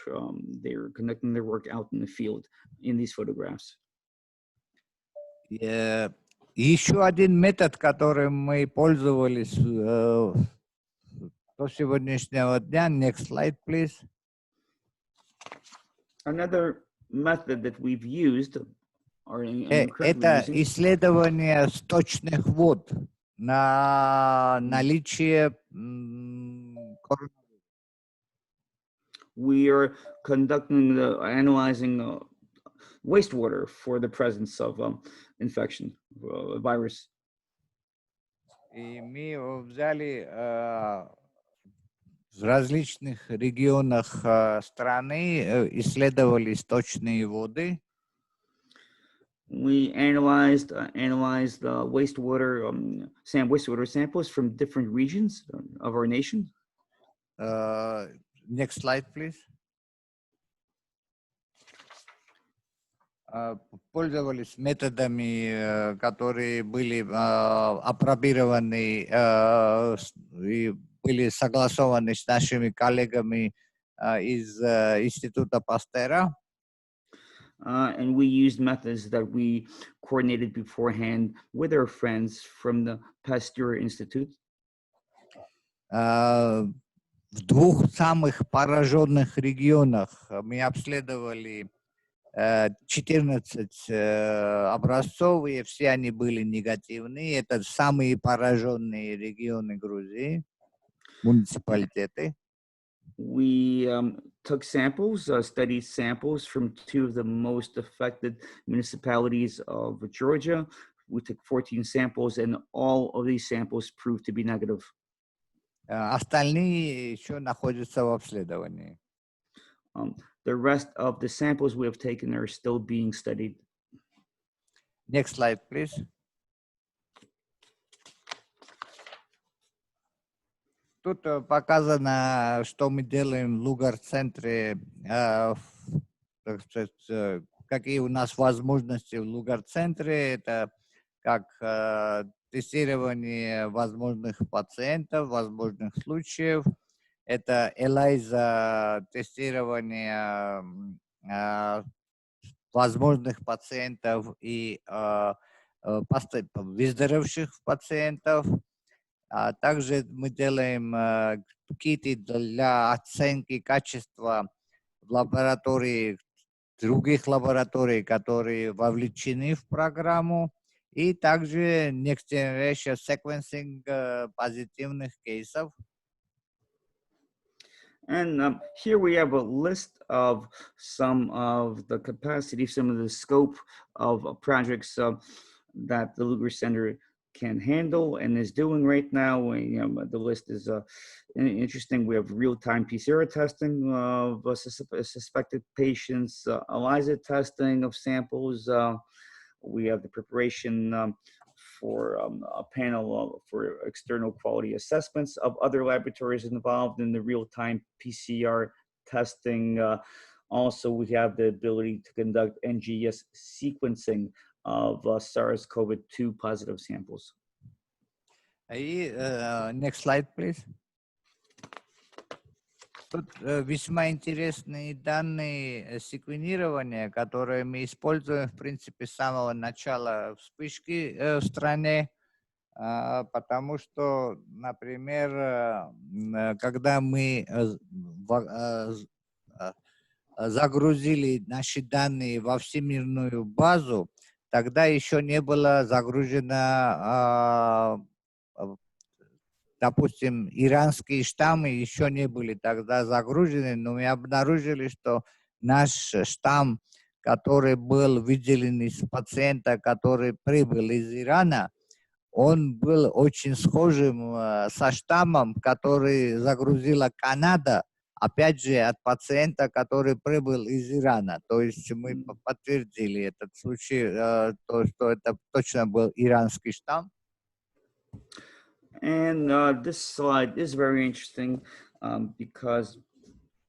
They're conducting their work out in the field in these photographs. Еще один метод, которым мы пользовались до сегодняшнего дня. Next slide, please. Another method that we've used это исследование сточных вод на наличие коронавируса. We are conducting analyzing wastewater for the presence of infection, virus. И мы взяли в различных регионах страны, исследовали сточные воды. We analyzed the wastewater samples from different regions of our nation. Next slide, please. Пользовались методами, которые были апробированы и были согласованы с нашими коллегами из Института Пастера. And we used methods that we coordinated beforehand with our friends from the Pasteur Institute. В двух самых пораженных регионах мы обследовали 14 образцов, и все они были негативные. Это самые пораженные регионы Грузии, муниципалитеты. We took samples, studied samples from two of the most affected municipalities of Georgia. We took 14 samples, and all of these samples proved to be negative. Остальные еще находятся в обследовании. The rest of the samples we have taken are still being studied. Next slide, please. Тут показано, что мы делаем в Лугар-центре, какие у нас возможности в Лугар-центре. Это как тестирование возможных пациентов, возможных случаев. Это ELISA тестирование возможных пациентов и выздоровевших пациентов. А также мы делаем киты для оценки качества в лаборатории, других лабораторий, которые вовлечены в программу, и также next generation sequencing позитивных кейсов. And here we have a list of some of the capacity, some of the scope of projects that the Lugar Center can handle and is doing right now. The list is interesting. We have real-time PCR testing of suspected patients, ELISA testing of samples. We have the preparation for a panel for external quality assessments of other laboratories involved in the real-time PCR testing. Also, we have the ability to conduct NGS sequencing of SARS-CoV-2 positive samples. Next slide, please. Тут весьма интересные данные секвенирования, которые мы используем, в принципе, с самого начала вспышки в стране. Потому что, например, когда мы загрузили наши данные во всемирную базу, тогда еще не было загружено, допустим, иранские штаммы еще не были тогда загружены, но мы обнаружили, что наш штамм, который был выделен из пациента, который прибыл из Ирана, он был очень схожим со штаммом, который загрузила Канада, опять же, от пациента, который прибыл из Ирана. То есть мы подтвердили этот случай, то, что это точно был иранский штамм. And this slide is very interesting because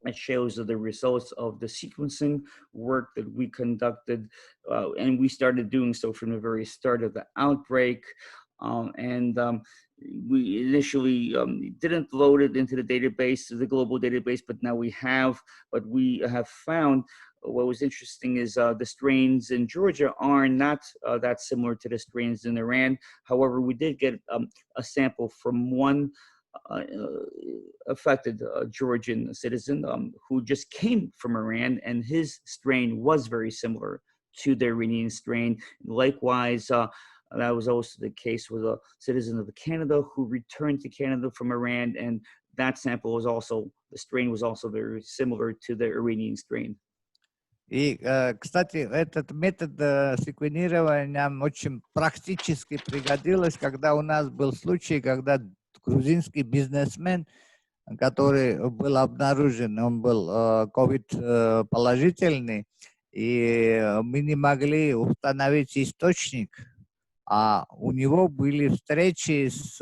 it shows the results of the sequencing work that we conducted, and we started doing so from the very start of the outbreak. We initially didn't load it into the database, the global database, but now we have. But we have found what was interesting is the strains in Georgia are not that similar to the strains in Iran. However, we did get a sample from one affected Georgian citizen who just came from Iran, and his strain was very similar to the Iranian strain. Likewise, that was also the case with a citizen of Canada who returned to Canada from Iran, and that sample was also, the strain was also very similar to the Iranian strain. И, кстати, этот метод секвенирования нам очень практически пригодилось, когда у нас был случай, когда грузинский бизнесмен, который был обнаружен, он был COVID положительный, и мы не могли установить источник, а у него были встречи с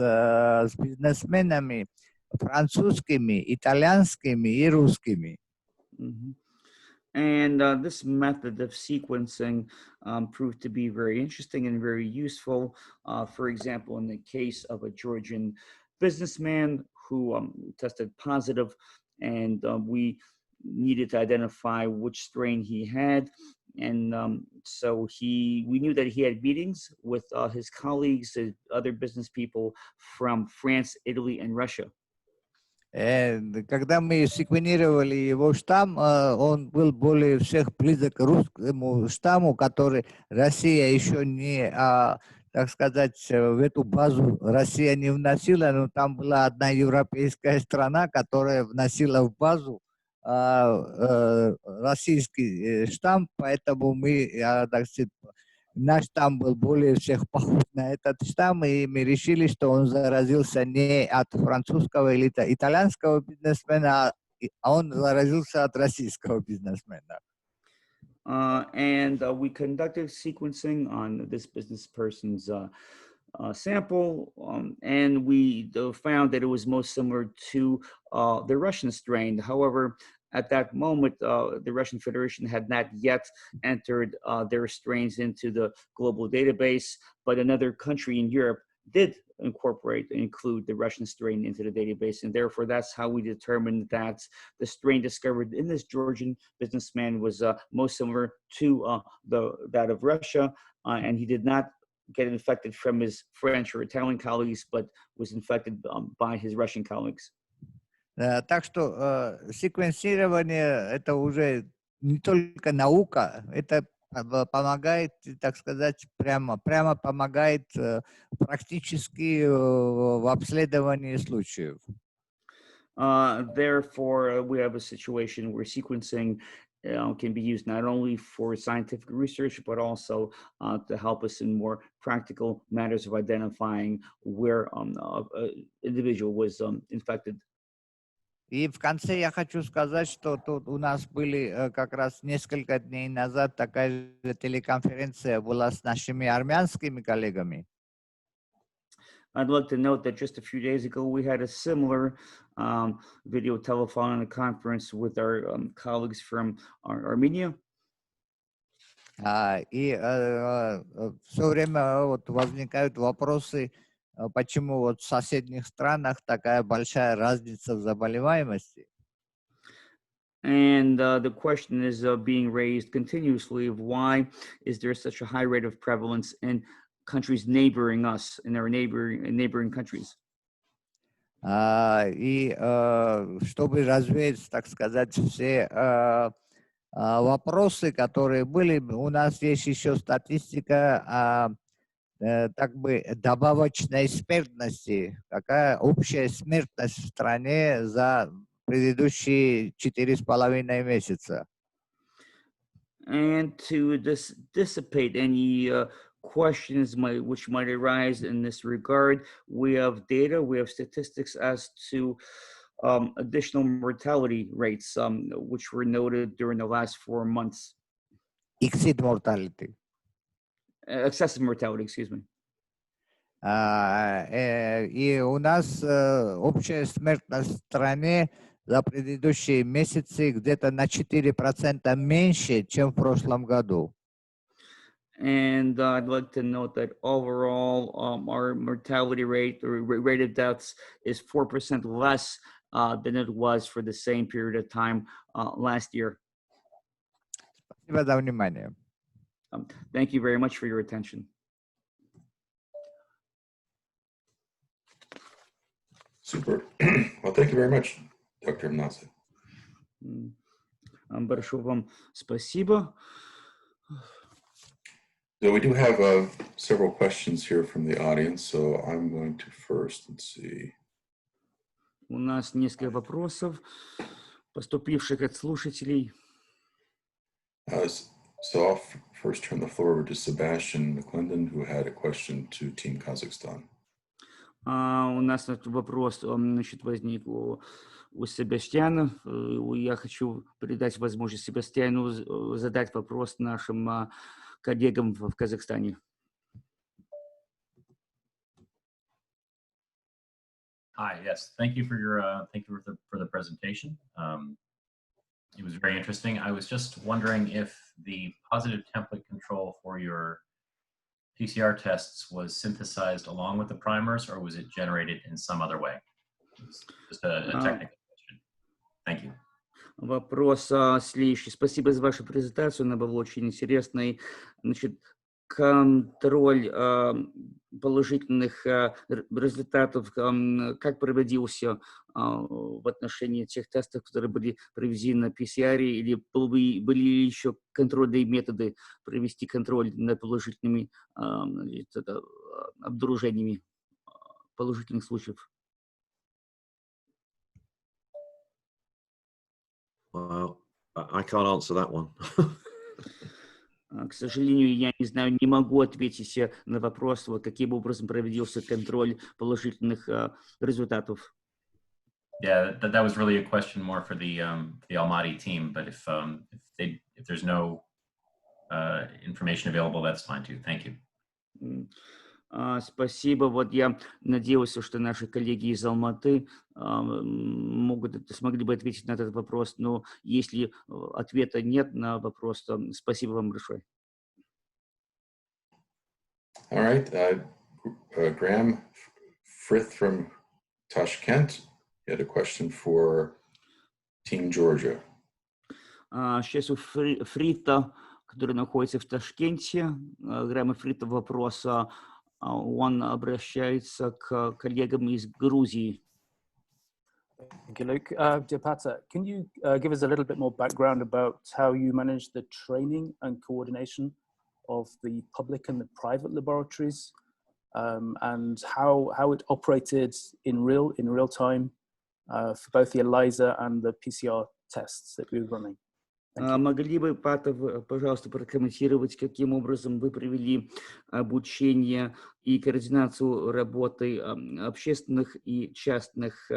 бизнесменами французскими, итальянскими и русскими. And this method of sequencing proved to be very interesting and very useful. For example, in the case of a Georgian businessman who tested positive, and we needed to identify which strain he had. And so we knew that he had meetings with his colleagues, other business people from France, Italy, and Russia. Когда мы секвенировали его штамм, он был более всех близок к русскому штамму, который Россия еще не, так сказать, в эту базу Россия не вносила, но там была одна европейская страна, которая вносила в базу российский штамм, поэтому мы, так сказать, наш штамм был более всех похож на этот штамм, и мы решили, что он заразился не от французского или итальянского бизнесмена, а он заразился от российского бизнесмена. And we conducted sequencing on this business person's sample, and we found that it was most similar to the Russian strain. However, at that moment, the Russian Federation had not yet entered their strains into the global database, but another country in Europe did include the Russian strain into the database, and therefore that's how we determined that the strain discovered in this Georgian businessman was most similar to that of Russia, and he did not get infected from his French or Italian colleagues, but was infected by his Russian colleagues. Так что секвенсирование это уже не только наука, это помогает, так сказать, прямо помогает практически в обследовании случаев. Therefore, we have a situation where sequencing can be used not only for scientific research, but also to help us in more practical matters of identifying where an individual was infected. И в конце я хочу сказать, что тут у нас были как раз несколько дней назад такая же телеконференция была с нашими армянскими коллегами. I'd like to note that just a few days ago, we had a similar video telephone conference with our colleagues from Armenia. И все время вот возникают вопросы, почему вот в соседних странах такая большая разница в заболеваемости. And the question is being raised continuously of why is there such a high rate of prevalence in countries neighboring us, in our neighboring countries. И чтобы развеять, так сказать, все вопросы, которые были, у нас есть еще статистика так бы добавочной смертности. Какая общая смертность в стране за предыдущие 4,5 месяца? And to dissipate any questions which might arise in this regard, we have data, we have statistics as to additional mortality rates, which were noted during the last 4 months. Exceed mortality. Excessive mortality, excuse me. И у нас общая смертность в стране за предыдущие месяцы где-то на 4% меньше, чем в прошлом году. And I'd like to note that overall, our mortality rate, or rate of deaths, is 4% less than it was for the same period of time last year. Спасибо за внимание. Thank you very much for your attention. Super. Well, thank you very much, Dr. Mnase. Большое вам спасибо. So we do have several questions here from the audience, so I'm going to first, let's see. У нас несколько вопросов, поступивших от слушателей. So I'll first turn the floor over to Sebastian McClendon, who had a question to Team Kazakhstan. У нас вопрос, значит, возник у Себастьяна. Я хочу передать возможность Себастьяну задать вопрос нашим коллегам в Казахстане. Hi, yes, thank you for your for the presentation. It was very interesting. I was just wondering if the positive template control for your PCR tests was synthesized along with the primers, or was it generated in some other way? Just a technical question. Thank you. Вопрос следующий. Спасибо за вашу презентацию, она была очень интересной. Значит, контроль положительных результатов, как проводился в отношении тех тестов, которые были проведены на PCR, или были ли еще контрольные методы провести контроль над положительными обнаружениями положительных случаев? Well, I can't answer that one. К сожалению, я не знаю, не могу ответить на вопрос, каким образом проводился контроль положительных результатов. Yeah, that was really a question more for the Almaty team. But if there's no information available, that's fine too. Thank you. Спасибо. Вот я надеялся, что наши коллеги из Алматы смогли бы ответить на этот вопрос, но если ответа нет на вопрос, то спасибо вам большое. All right, Graham Frith from Tashkent had a question for Team Georgia. Сейчас у Фрита, который находится в Ташкенте, Грэма Фрита вопрос, он обращается к коллегам из Грузии. Thank you, Luke. Dear Pata, can you give us a little bit more background about how you manage the training and coordination of the public and the private laboratories, and how it operated in real time for both the ELISA and the PCR tests that we were running? Могли бы, Пата, пожалуйста, прокомментировать, каким образом вы провели обучение и координацию работы общественных и частных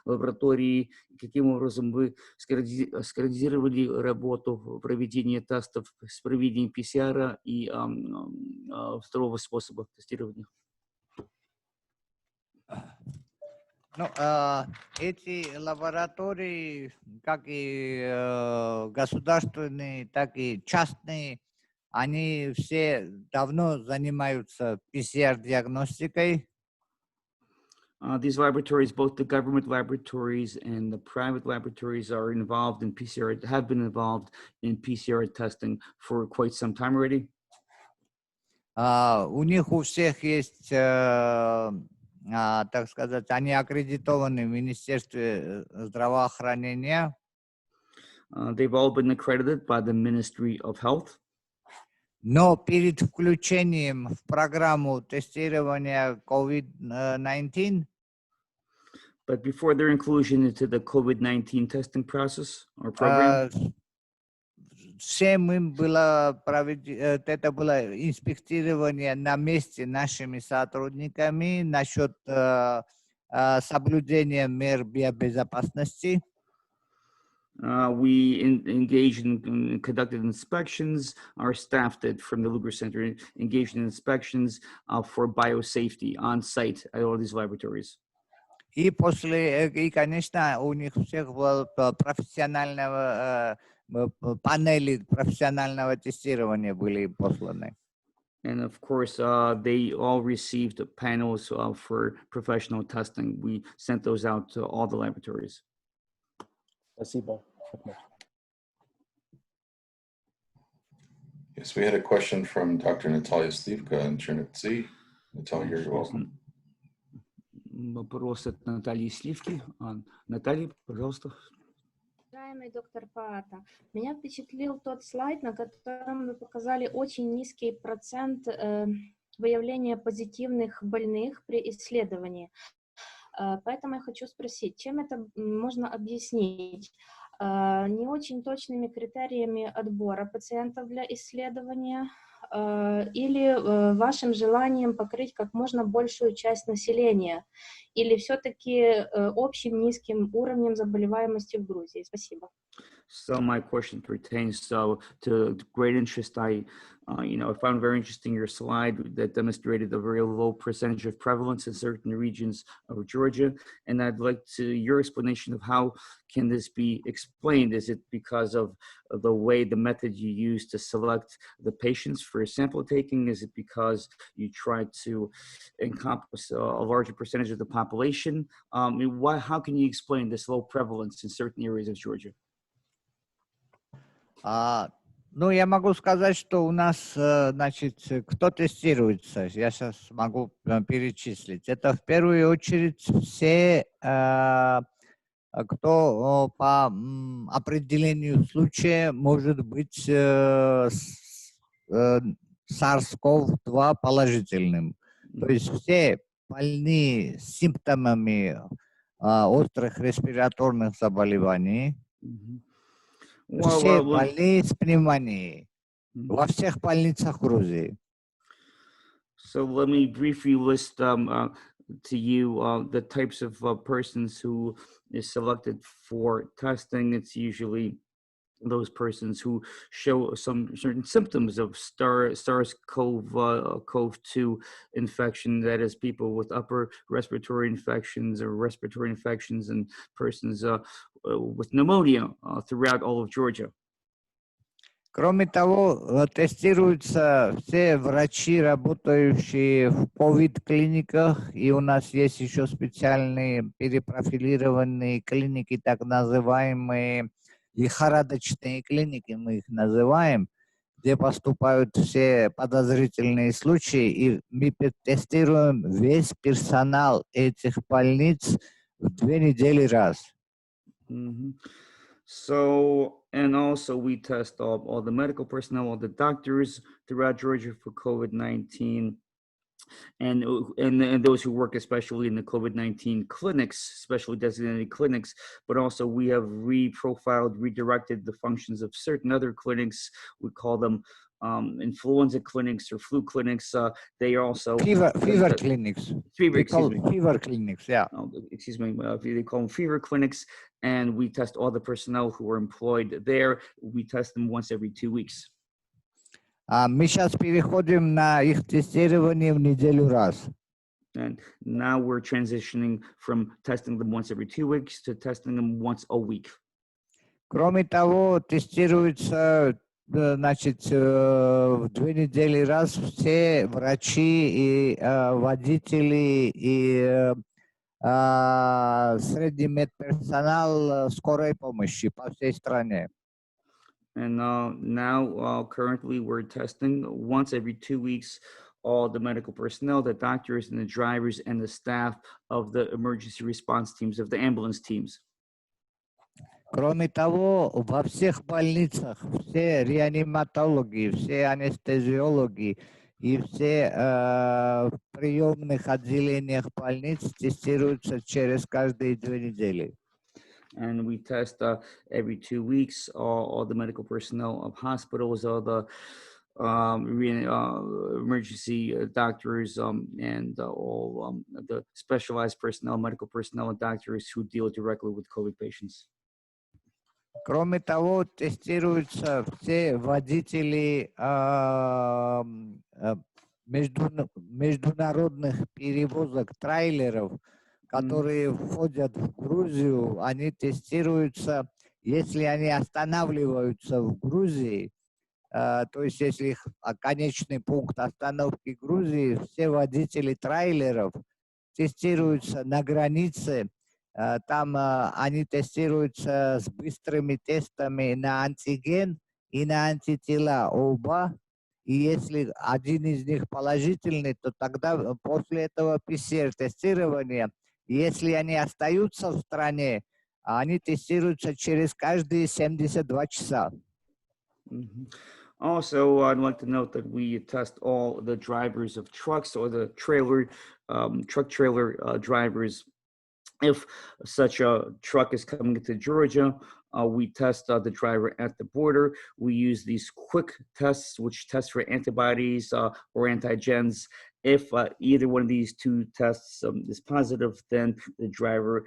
лабораторий, каким образом вы скоординировали работу проведения тестов с проведением PCR и второго способа тестирования? Ну, эти лаборатории, как и государственные, так и частные, они все давно занимаются PCR-диагностикой. These laboratories, both the government laboratories and the private laboratories, are involved in PCR, have been involved in PCR testing for quite some time already. У них у всех есть, так сказать, они аккредитованы в Министерстве здравоохранения. They've all been accredited by the Ministry of Health. Но перед включением в программу тестирования COVID-19 But before their inclusion into the COVID-19 testing process or program, всем им было это было инспектирование на месте нашими сотрудниками насчет соблюдения мер биобезопасности. we engaged in conducted inspections. Our staff did from the Lugar Center engaged in inspections for biosafety on site at all these laboratories. И конечно, у них всех было профессионального панели профессионального тестирования были посланы. And of course, they all received panels for professional testing. We sent those out to all the laboratories. Спасибо. Yes, we had a question from Dr. Natalia Slivka in Chernivtsi. Natalia, you're welcome. Вопрос от Натальи Сливки. Наталья, пожалуйста. Уважаемый доктор Паата, меня впечатлил тот слайд, на котором вы показали очень низкий процент выявления позитивных больных при исследовании. Поэтому я хочу спросить, чем это можно объяснить? Не очень точными критериями отбора пациентов для исследования или вашим желанием покрыть как можно большую часть населения? Или все-таки общим низким уровнем заболеваемости в Грузии? Спасибо. So my question pertains to great interest. I found very interesting your slide that demonstrated a very low percentage of prevalence in certain regions of Georgia. And I'd like your explanation of how can this be explained? Is it because of the way, the method you use to select the patients for sample taking? Is it because you try to encompass a larger percentage of the population? How can you explain this low prevalence in certain areas of Georgia? Ну, я могу сказать, что у нас, значит, кто тестируется, я сейчас могу перечислить. Это в первую очередь все, кто по определению случая может быть SARS-CoV-2 положительным. То есть все больные с симптомами острых респираторных заболеваний, все больные с пневмонией во всех больницах Грузии. So let me briefly list to you the types of persons who is selected for testing. It's usually those persons who show some certain symptoms of SARS-CoV-2 infection, that is people with upper respiratory infections or respiratory infections and persons with pneumonia throughout all of Georgia. Кроме того, тестируются все врачи, работающие в COVID-клиниках, и у нас есть еще специальные перепрофилированные клиники, так называемые лихорадочные клиники, мы их называем, где поступают все подозрительные случаи, и мы тестируем весь персонал этих больниц в 2 недели раз. So, and also we test all the medical personnel, all the doctors throughout Georgia for COVID-19, and those who work especially in the COVID-19 clinics, specially designated clinics, but also we have redirected the functions of certain other clinics. We call them influenza clinics or flu clinics. They are also fever clinics. Fever clinics, yeah. Excuse me. They call them fever clinics, and we test all the personnel who are employed there. We test them once every 2 weeks. Мы сейчас переходим на их тестирование в неделю раз. And now we're transitioning from testing them once every 2 weeks to testing them once a week. Кроме того, тестируются, значит, в 2 недели раз все врачи и водители и средний медперсонал скорой помощи по всей стране. And now, currently, we're testing once every 2 weeks all the medical personnel, the doctors and the drivers and the staff of the emergency response teams, of the ambulance teams. Кроме того, во всех больницах все реаниматологи, все анестезиологи и все в приемных отделениях больниц тестируются через каждые 2 недели. And we test every 2 weeks all the medical personnel of hospitals, all the emergency doctors and all the specialized personnel, medical personnel and doctors who deal directly with COVID patients. Кроме того, тестируются все водители международных перевозок трейлеров, которые входят в Грузию. Они тестируются, если они останавливаются в Грузии, то есть если их конечный пункт остановки Грузии, все водители трейлеров тестируются на границе. Там они тестируются с быстрыми тестами на антиген и на антитела оба. И если один из них положительный, то тогда после этого ПЦР-тестирования, если они остаются в стране, они тестируются через каждые 72 часа. Also, I'd like to note that we test all the drivers of trucks or the truck trailer drivers. If such a truck is coming into Georgia, we test the driver at the border. We use these quick tests, which test for antibodies or antigens. If either one of these two tests is positive, then the driver,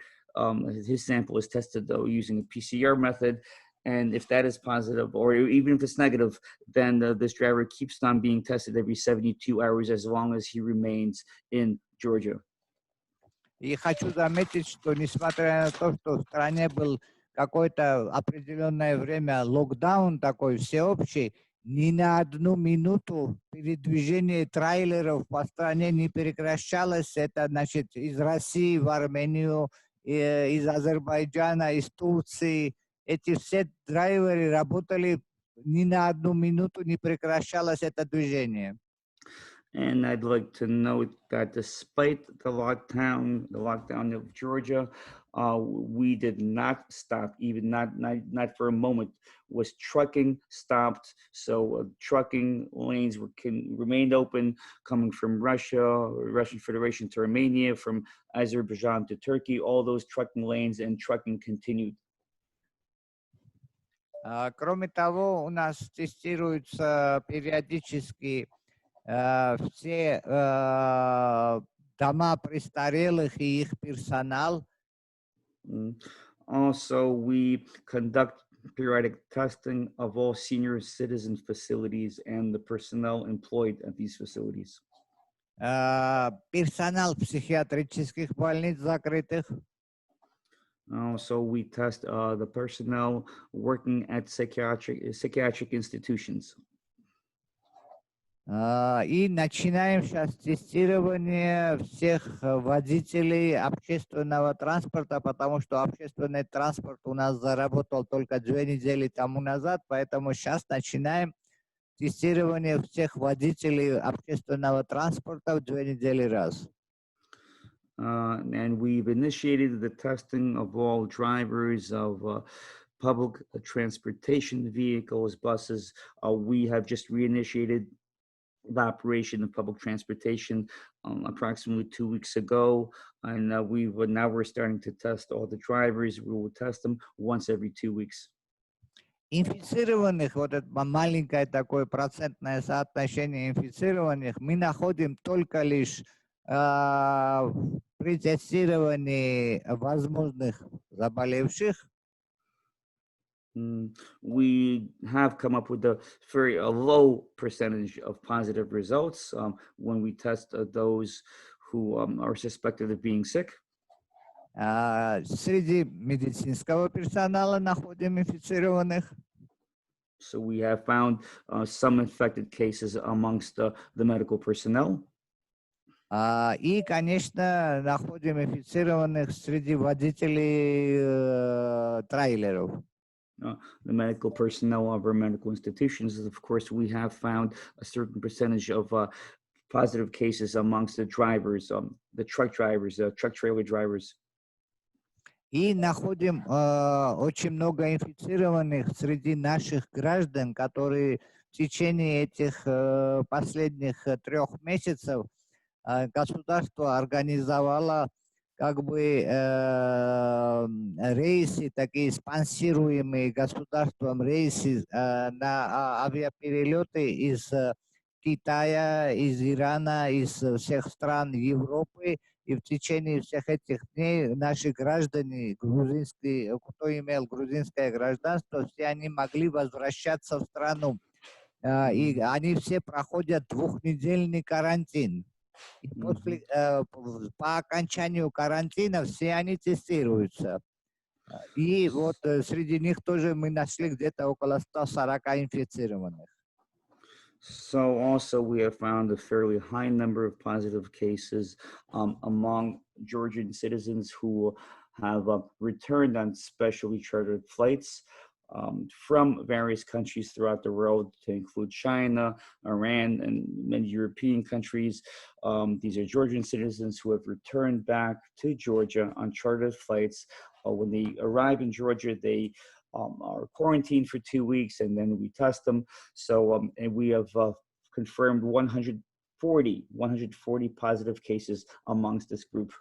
his sample is tested using a PCR method. And if that is positive, or even if it's negative, then this driver keeps on being tested every 72 hours as long as he remains in Georgia. И хочу заметить, что несмотря на то, что в стране был какое-то определенное время локдаун такой всеобщий, ни на одну минуту передвижение трейлеров по стране не прекращалось. Это значит из России в Армению, из Азербайджана, из Турции. Эти все драйверы работали, ни на одну минуту не прекращалось это движение. And I'd like to note that despite the lockdown of Georgia, we did not stop, even not for a moment. Was trucking stopped? So trucking lanes remained open, coming from Russia, Russian Federation to Armenia, from Azerbaijan to Turkey. All those trucking lanes and trucking continued. Кроме того, у нас тестируются периодически все дома престарелых и их персонал. Also, we conduct periodic testing of all senior citizen facilities and the personnel employed at these facilities. Персонал психиатрических больниц закрытых. So we test the personnel working at psychiatric institutions. И начинаем сейчас тестирование всех водителей общественного транспорта, потому что общественный транспорт у нас заработал только 2 недели тому назад, поэтому сейчас начинаем тестирование всех водителей общественного транспорта в 2 недели раз. And we've initiated the testing of all drivers of public transportation vehicles, buses. We have just reinitiated the operation of public transportation approximately 2 weeks ago, and now we're starting to test all the drivers. We will test them once every 2 weeks. Инфицированных, вот это маленькое такое процентное соотношение инфицированных, мы находим только лишь при тестировании возможных заболевших. We have come up with a very low percentage of positive results when we test those who are suspected of being sick. Среди медицинского персонала находим инфицированных. So we have found some infected cases amongst the medical personnel. И, конечно, находим инфицированных среди водителей трейлеров. The medical personnel of our medical institutions, of course, we have found a certain percentage of positive cases amongst the drivers, the truck drivers, the truck trailer drivers. И находим очень много инфицированных среди наших граждан, которые в течение этих последних 3 месяцев государство организовало как бы рейсы, такие спонсируемые государством рейсы на авиаперелеты из Китая, из Ирана, из всех стран Европы. И в течение всех этих дней наши граждане, грузинские, кто имел грузинское гражданство, все они могли возвращаться в страну. И они все проходят 2-недельный карантин. И после, по окончанию карантина все они тестируются. И вот среди них тоже мы нашли где-то около 140 инфицированных. So also we have found a fairly high number of positive cases among Georgian citizens who have returned on specially chartered flights from various countries throughout the world, to include China, Iran, and many European countries. These are Georgian citizens who have returned back to Georgia on chartered flights. When they arrive in Georgia, they are quarantined for 2 weeks, and then we test them. So, and we have confirmed 140 positive cases amongst this group.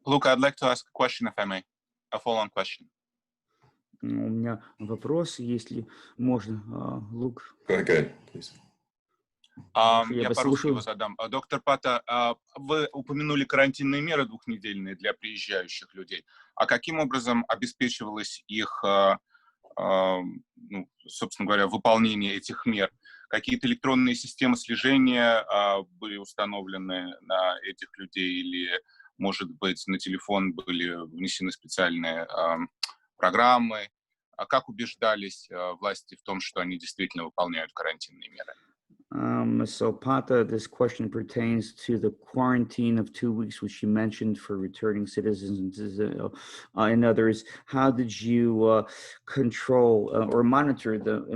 Luca, I'd like to ask a question, if I may, a follow-on question. У меня вопрос, если можно, Лук. Go ahead, please. Я по-русски его задам. Доктор Пата, вы упомянули карантинные меры 2-недельные для приезжающих людей. А каким образом обеспечивалось их, собственно говоря, выполнение этих мер? Какие-то электронные системы слежения были установлены на этих людей или, может быть, на телефон были внесены специальные программы? А как убеждались власти в том, что они действительно выполняют карантинные меры? So Pata, this question pertains to the quarantine of 2 weeks, which you mentioned for returning citizens and others. How did you control or monitor the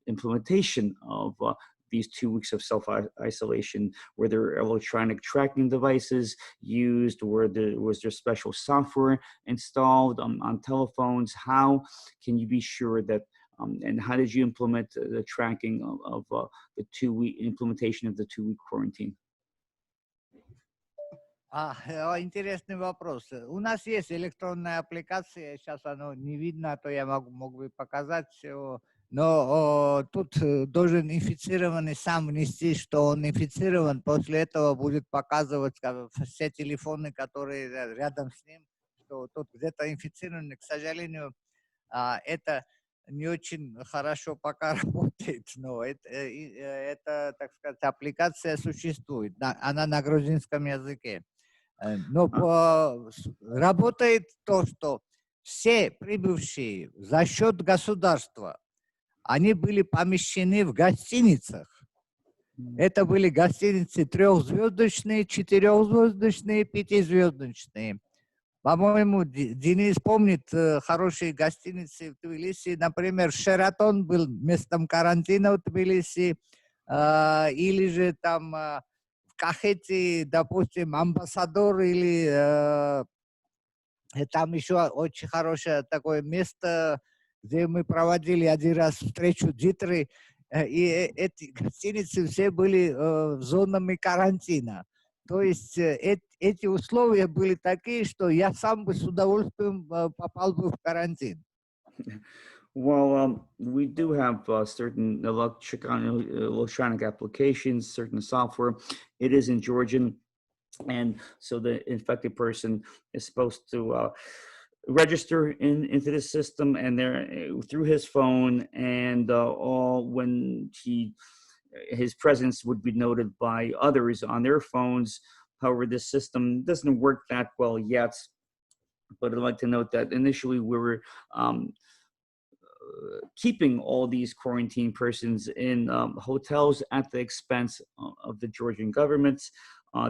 implementation of these 2 weeks of self-isolation? Were there electronic tracking devices used? Was there special software installed on telephones? How can you be sure that and how did you implement the tracking of the 2-week implementation of the 2-week quarantine? Интересный вопрос. У нас есть электронная аппликация, сейчас оно не видно, то я мог бы показать, но тут должен инфицированный сам внести, что он инфицирован, после этого будет показывать все телефоны, которые рядом с ним, что тут где-то инфицированный. К сожалению, это не очень хорошо пока работает, но это, так сказать, аппликация существует, она на грузинском языке. Но работает то, что все прибывшие за счет государства, они были помещены в гостиницах. Это были гостиницы 3-звездочные, 4-звездочные, 5-звездочные. По-моему, Денис помнит хорошие гостиницы в Тбилиси. Например, Шератон был местом карантина в Тбилиси. Или же там в Кахете, допустим, Амбассадор, или там еще очень хорошее такое место, где мы проводили один раз встречу Дитры. И эти гостиницы все были зонами карантина. То есть эти условия были такие, что я сам бы с удовольствием попал бы в карантин. Well, we do have certain electronic applications, certain software. It is in Georgian, and so the infected person is supposed to register into the system, and through his phone, and when his presence would be noted by others on their phones. However, this system doesn't work that well yet, but I'd like to note that initially we were keeping all these quarantine persons in hotels at the expense of the Georgian government.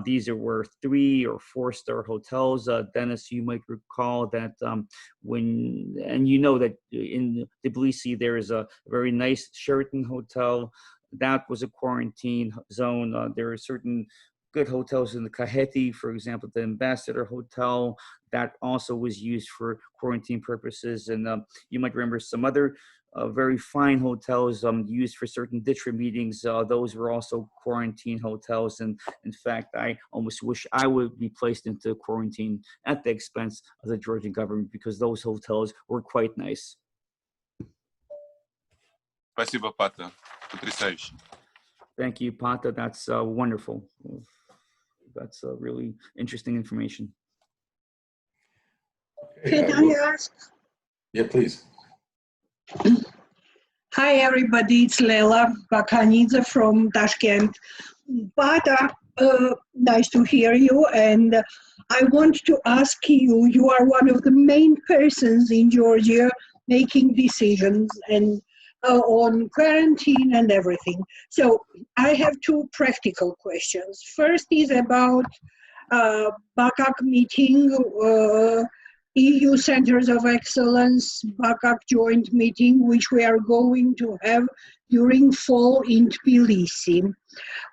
These were 3 or 4-star hotels. Dennis, you might recall that and you know that in Tbilisi there is a very nice Sheraton hotel. That was a quarantine zone. There are certain good hotels in the Kaheti, for example, the Ambassador Hotel, that also was used for quarantine purposes. And you might remember some other very fine hotels used for certain DITRA meetings. Those were also quarantine hotels. And in fact, I almost wish I would be placed into quarantine at the expense of the Georgian government, because those hotels were quite nice. Спасибо, Пата. Потрясающе. Thank you, Pata. That's wonderful. That's really interesting information. Okay, Can I ask? Yeah, please. Hi, everybody. It's Lela Bakanidze from Tashkent. Bata, nice to hear you. And I want to ask you, you are one of the main persons in Georgia making decisions and on quarantine and everything. So I have 2 practical questions. First is about BACAC meeting, EU Centers of Excellence, BACAC joint meeting, which we are going to have during fall in Tbilisi.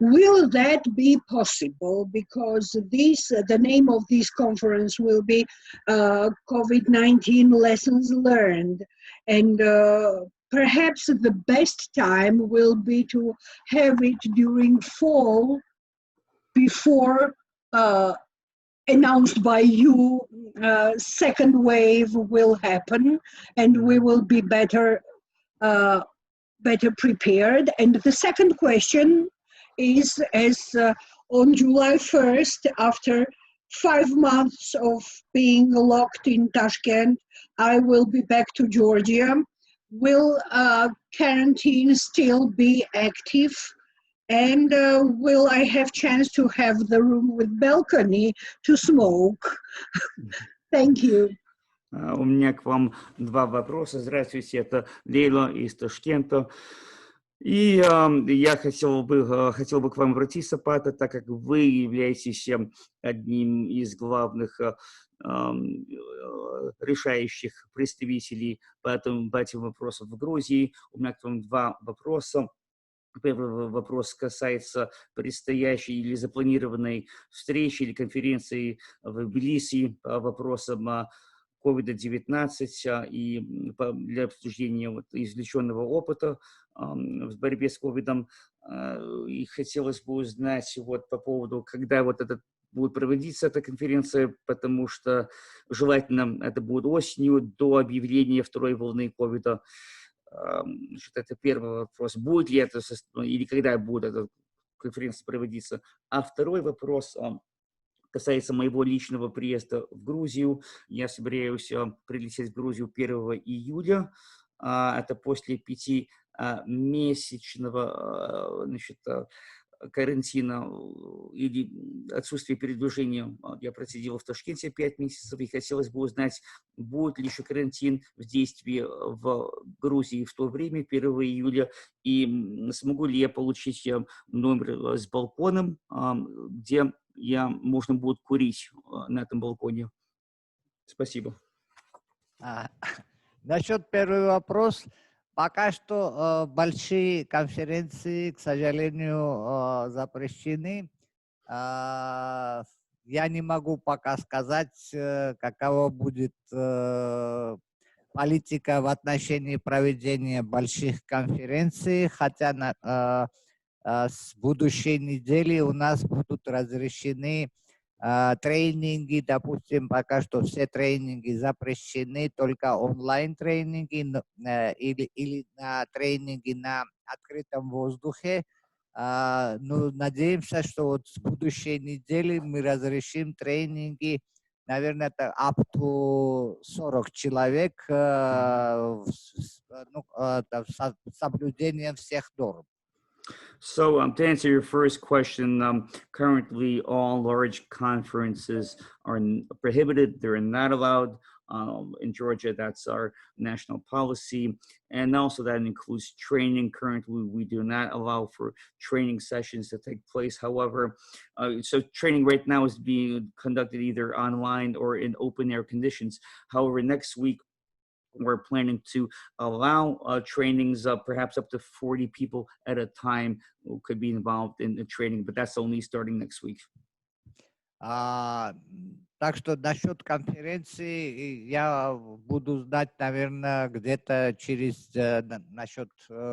Will that be possible? Because the name of this conference will be COVID-19 Lessons Learned. And perhaps the best time will be to have it during fall, before announced by you, second wave will happen, and we will be better prepared. And the second question is, as on July 1st, after 5 months of being locked in Tashkent, I will be back to Georgia. Will quarantine still be active? And will I have chance to have the room with balcony to smoke? Thank you. У меня к вам 2 вопроса. Здравствуйте, это Лейла из Ташкента. И я хотел бы к вам обратиться, Пата, так как вы являетесь одним из главных решающих представителей по этим вопросам в Грузии. У меня к вам 2 вопроса. Первый вопрос касается предстоящей или запланированной встречи или конференции в Тбилиси по вопросам COVID-19 и для обсуждения извлеченного опыта в борьбе с COVID. И хотелось бы узнать по поводу, когда это будет проводиться, эта конференция, потому что желательно это будет осенью, до объявления 2-й волны COVID. Это первый вопрос. Будет ли это или когда будет эта конференция проводиться? А второй вопрос касается моего личного приезда в Грузию. Я собираюсь прилететь в Грузию 1 июля. Это после 5-месячного карантина или отсутствия передвижения. Я просидел в Ташкенте 5 месяцев, и хотелось бы узнать, будет ли еще карантин в действии в Грузии в то время, 1 июля, и смогу ли я получить номер с балконом, где можно будет курить на этом балконе. Спасибо. Насчет первого вопроса. Пока что большие конференции, к сожалению, запрещены. Я не могу пока сказать, какова будет политика в отношении проведения больших конференций, хотя с будущей недели у нас будут разрешены тренинги, допустим, пока что все тренинги запрещены, только онлайн-тренинги или тренинги на открытом воздухе. Но надеемся, что с будущей недели мы разрешим тренинги, наверное, это up to 40 человек с соблюдением всех норм. So to answer your first question, currently all large conferences are prohibited. They're not allowed. in Georgia. That's our national policy. And also that includes training. Currently, we do not allow for training sessions to take place. However, so training right now is being conducted either online or in open air conditions. However, next week, we're planning to allow trainings of perhaps up to 40 people at a time who could be involved in the training, but that's only starting next week. Так что насчет конференции я буду знать, наверное, где-то через насчет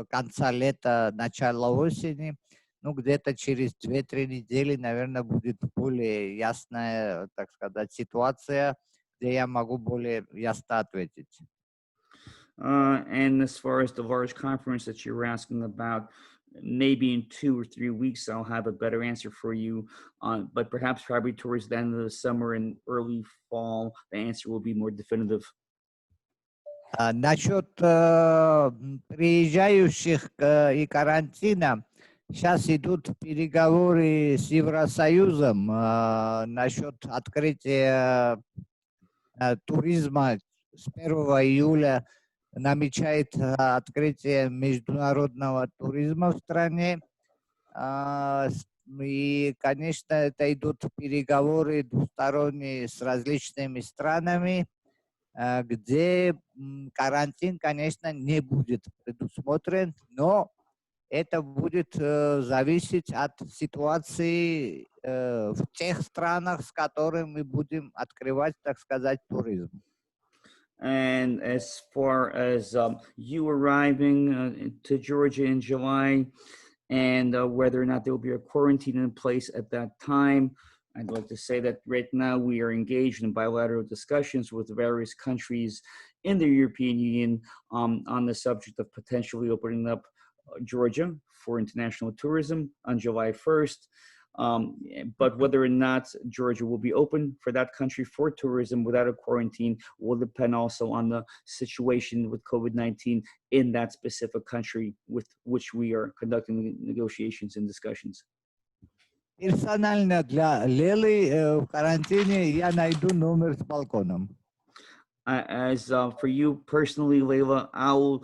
конца лета, начала осени. Ну, где-то через 2-3 недели, наверное, будет более ясная, так сказать, ситуация, где я могу более ясно ответить. And as far as the large conference that you were asking about, maybe in 2 or 3 weeks, I'll have a better answer for you. But perhaps probably towards the end of the summer and early fall, the answer will be more definitive. Насчет приезжающих и карантина, сейчас идут переговоры с Евросоюзом насчет открытия туризма с 1 июля. Намечает открытие международного туризма в стране. И, конечно, это идут переговоры двусторонние с различными странами, где карантин, конечно, не будет предусмотрен, но это будет зависеть от ситуации в тех странах, с которыми мы будем открывать, так сказать, туризм. And as far as you arriving to Georgia in July and whether or not there will be a quarantine in place at that time, I'd like to say that right now we are engaged in bilateral discussions with various countries in the European Union on the subject of potentially opening up Georgia for international tourism on July 1st. But whether or not Georgia will be open for that country for tourism without a quarantine will depend also on the situation with COVID-19 in that specific country with which we are conducting negotiations and discussions. Персонально для Лелы в карантине я найду номер с балконом. As for you personally, Layla, I will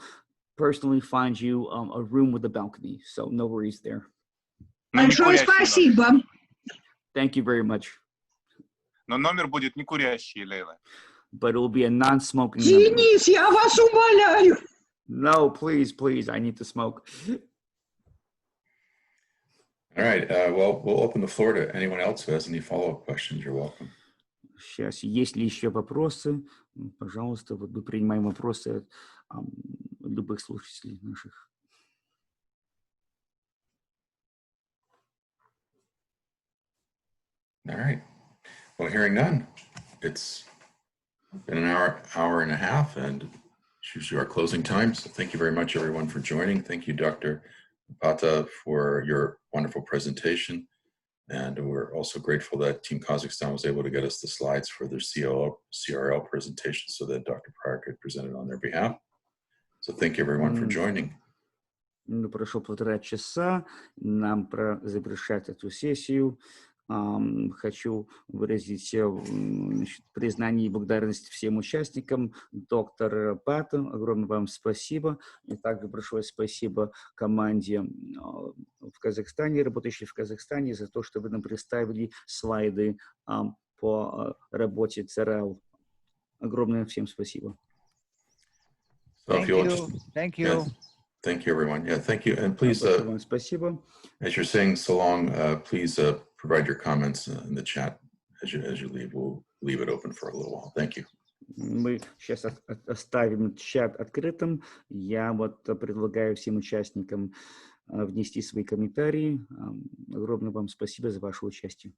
personally find you a room with a balcony, so no worries there. Большое спасибо. Thank you very much. Но номер будет не курящий, Лейла. But it will be a non-smoking number. Денис, я вас умоляю. No, please, I need to smoke. All right, well, we'll open the floor to anyone else who has any follow-up questions. You're welcome. Сейчас, есть ли еще вопросы? Пожалуйста, вот мы принимаем вопросы от любых слушателей наших. All right. Well, hearing none, it's been an hour and a half, and it's usually our closing time. So thank you very much, everyone, for joining. Thank you, Dr. Pata, for your wonderful presentation. And we're also grateful that Team Kazakhstan was able to get us the slides for their CRL presentation so that Dr. Pryor could present it on their behalf. So thank you, everyone, for joining. Прошло 1,5 часа, нам завершать эту сессию. Хочу выразить признание и благодарность всем участникам. Доктор Пата, огромное вам спасибо. И также большое спасибо команде в Казахстане, работающей в Казахстане, за то, что вы нам представили слайды по работе CRL. Огромное всем спасибо. Thank you. Thank you. Yeah, thank you, everyone. Yeah, thank you. And please, спасибо. As you're saying so long, please provide your comments in the chat as you leave. We'll leave it open for a little while. Thank you. Мы сейчас оставим чат открытым. Я вот предлагаю всем участникам внести свои комментарии. Огромное вам спасибо за ваше участие.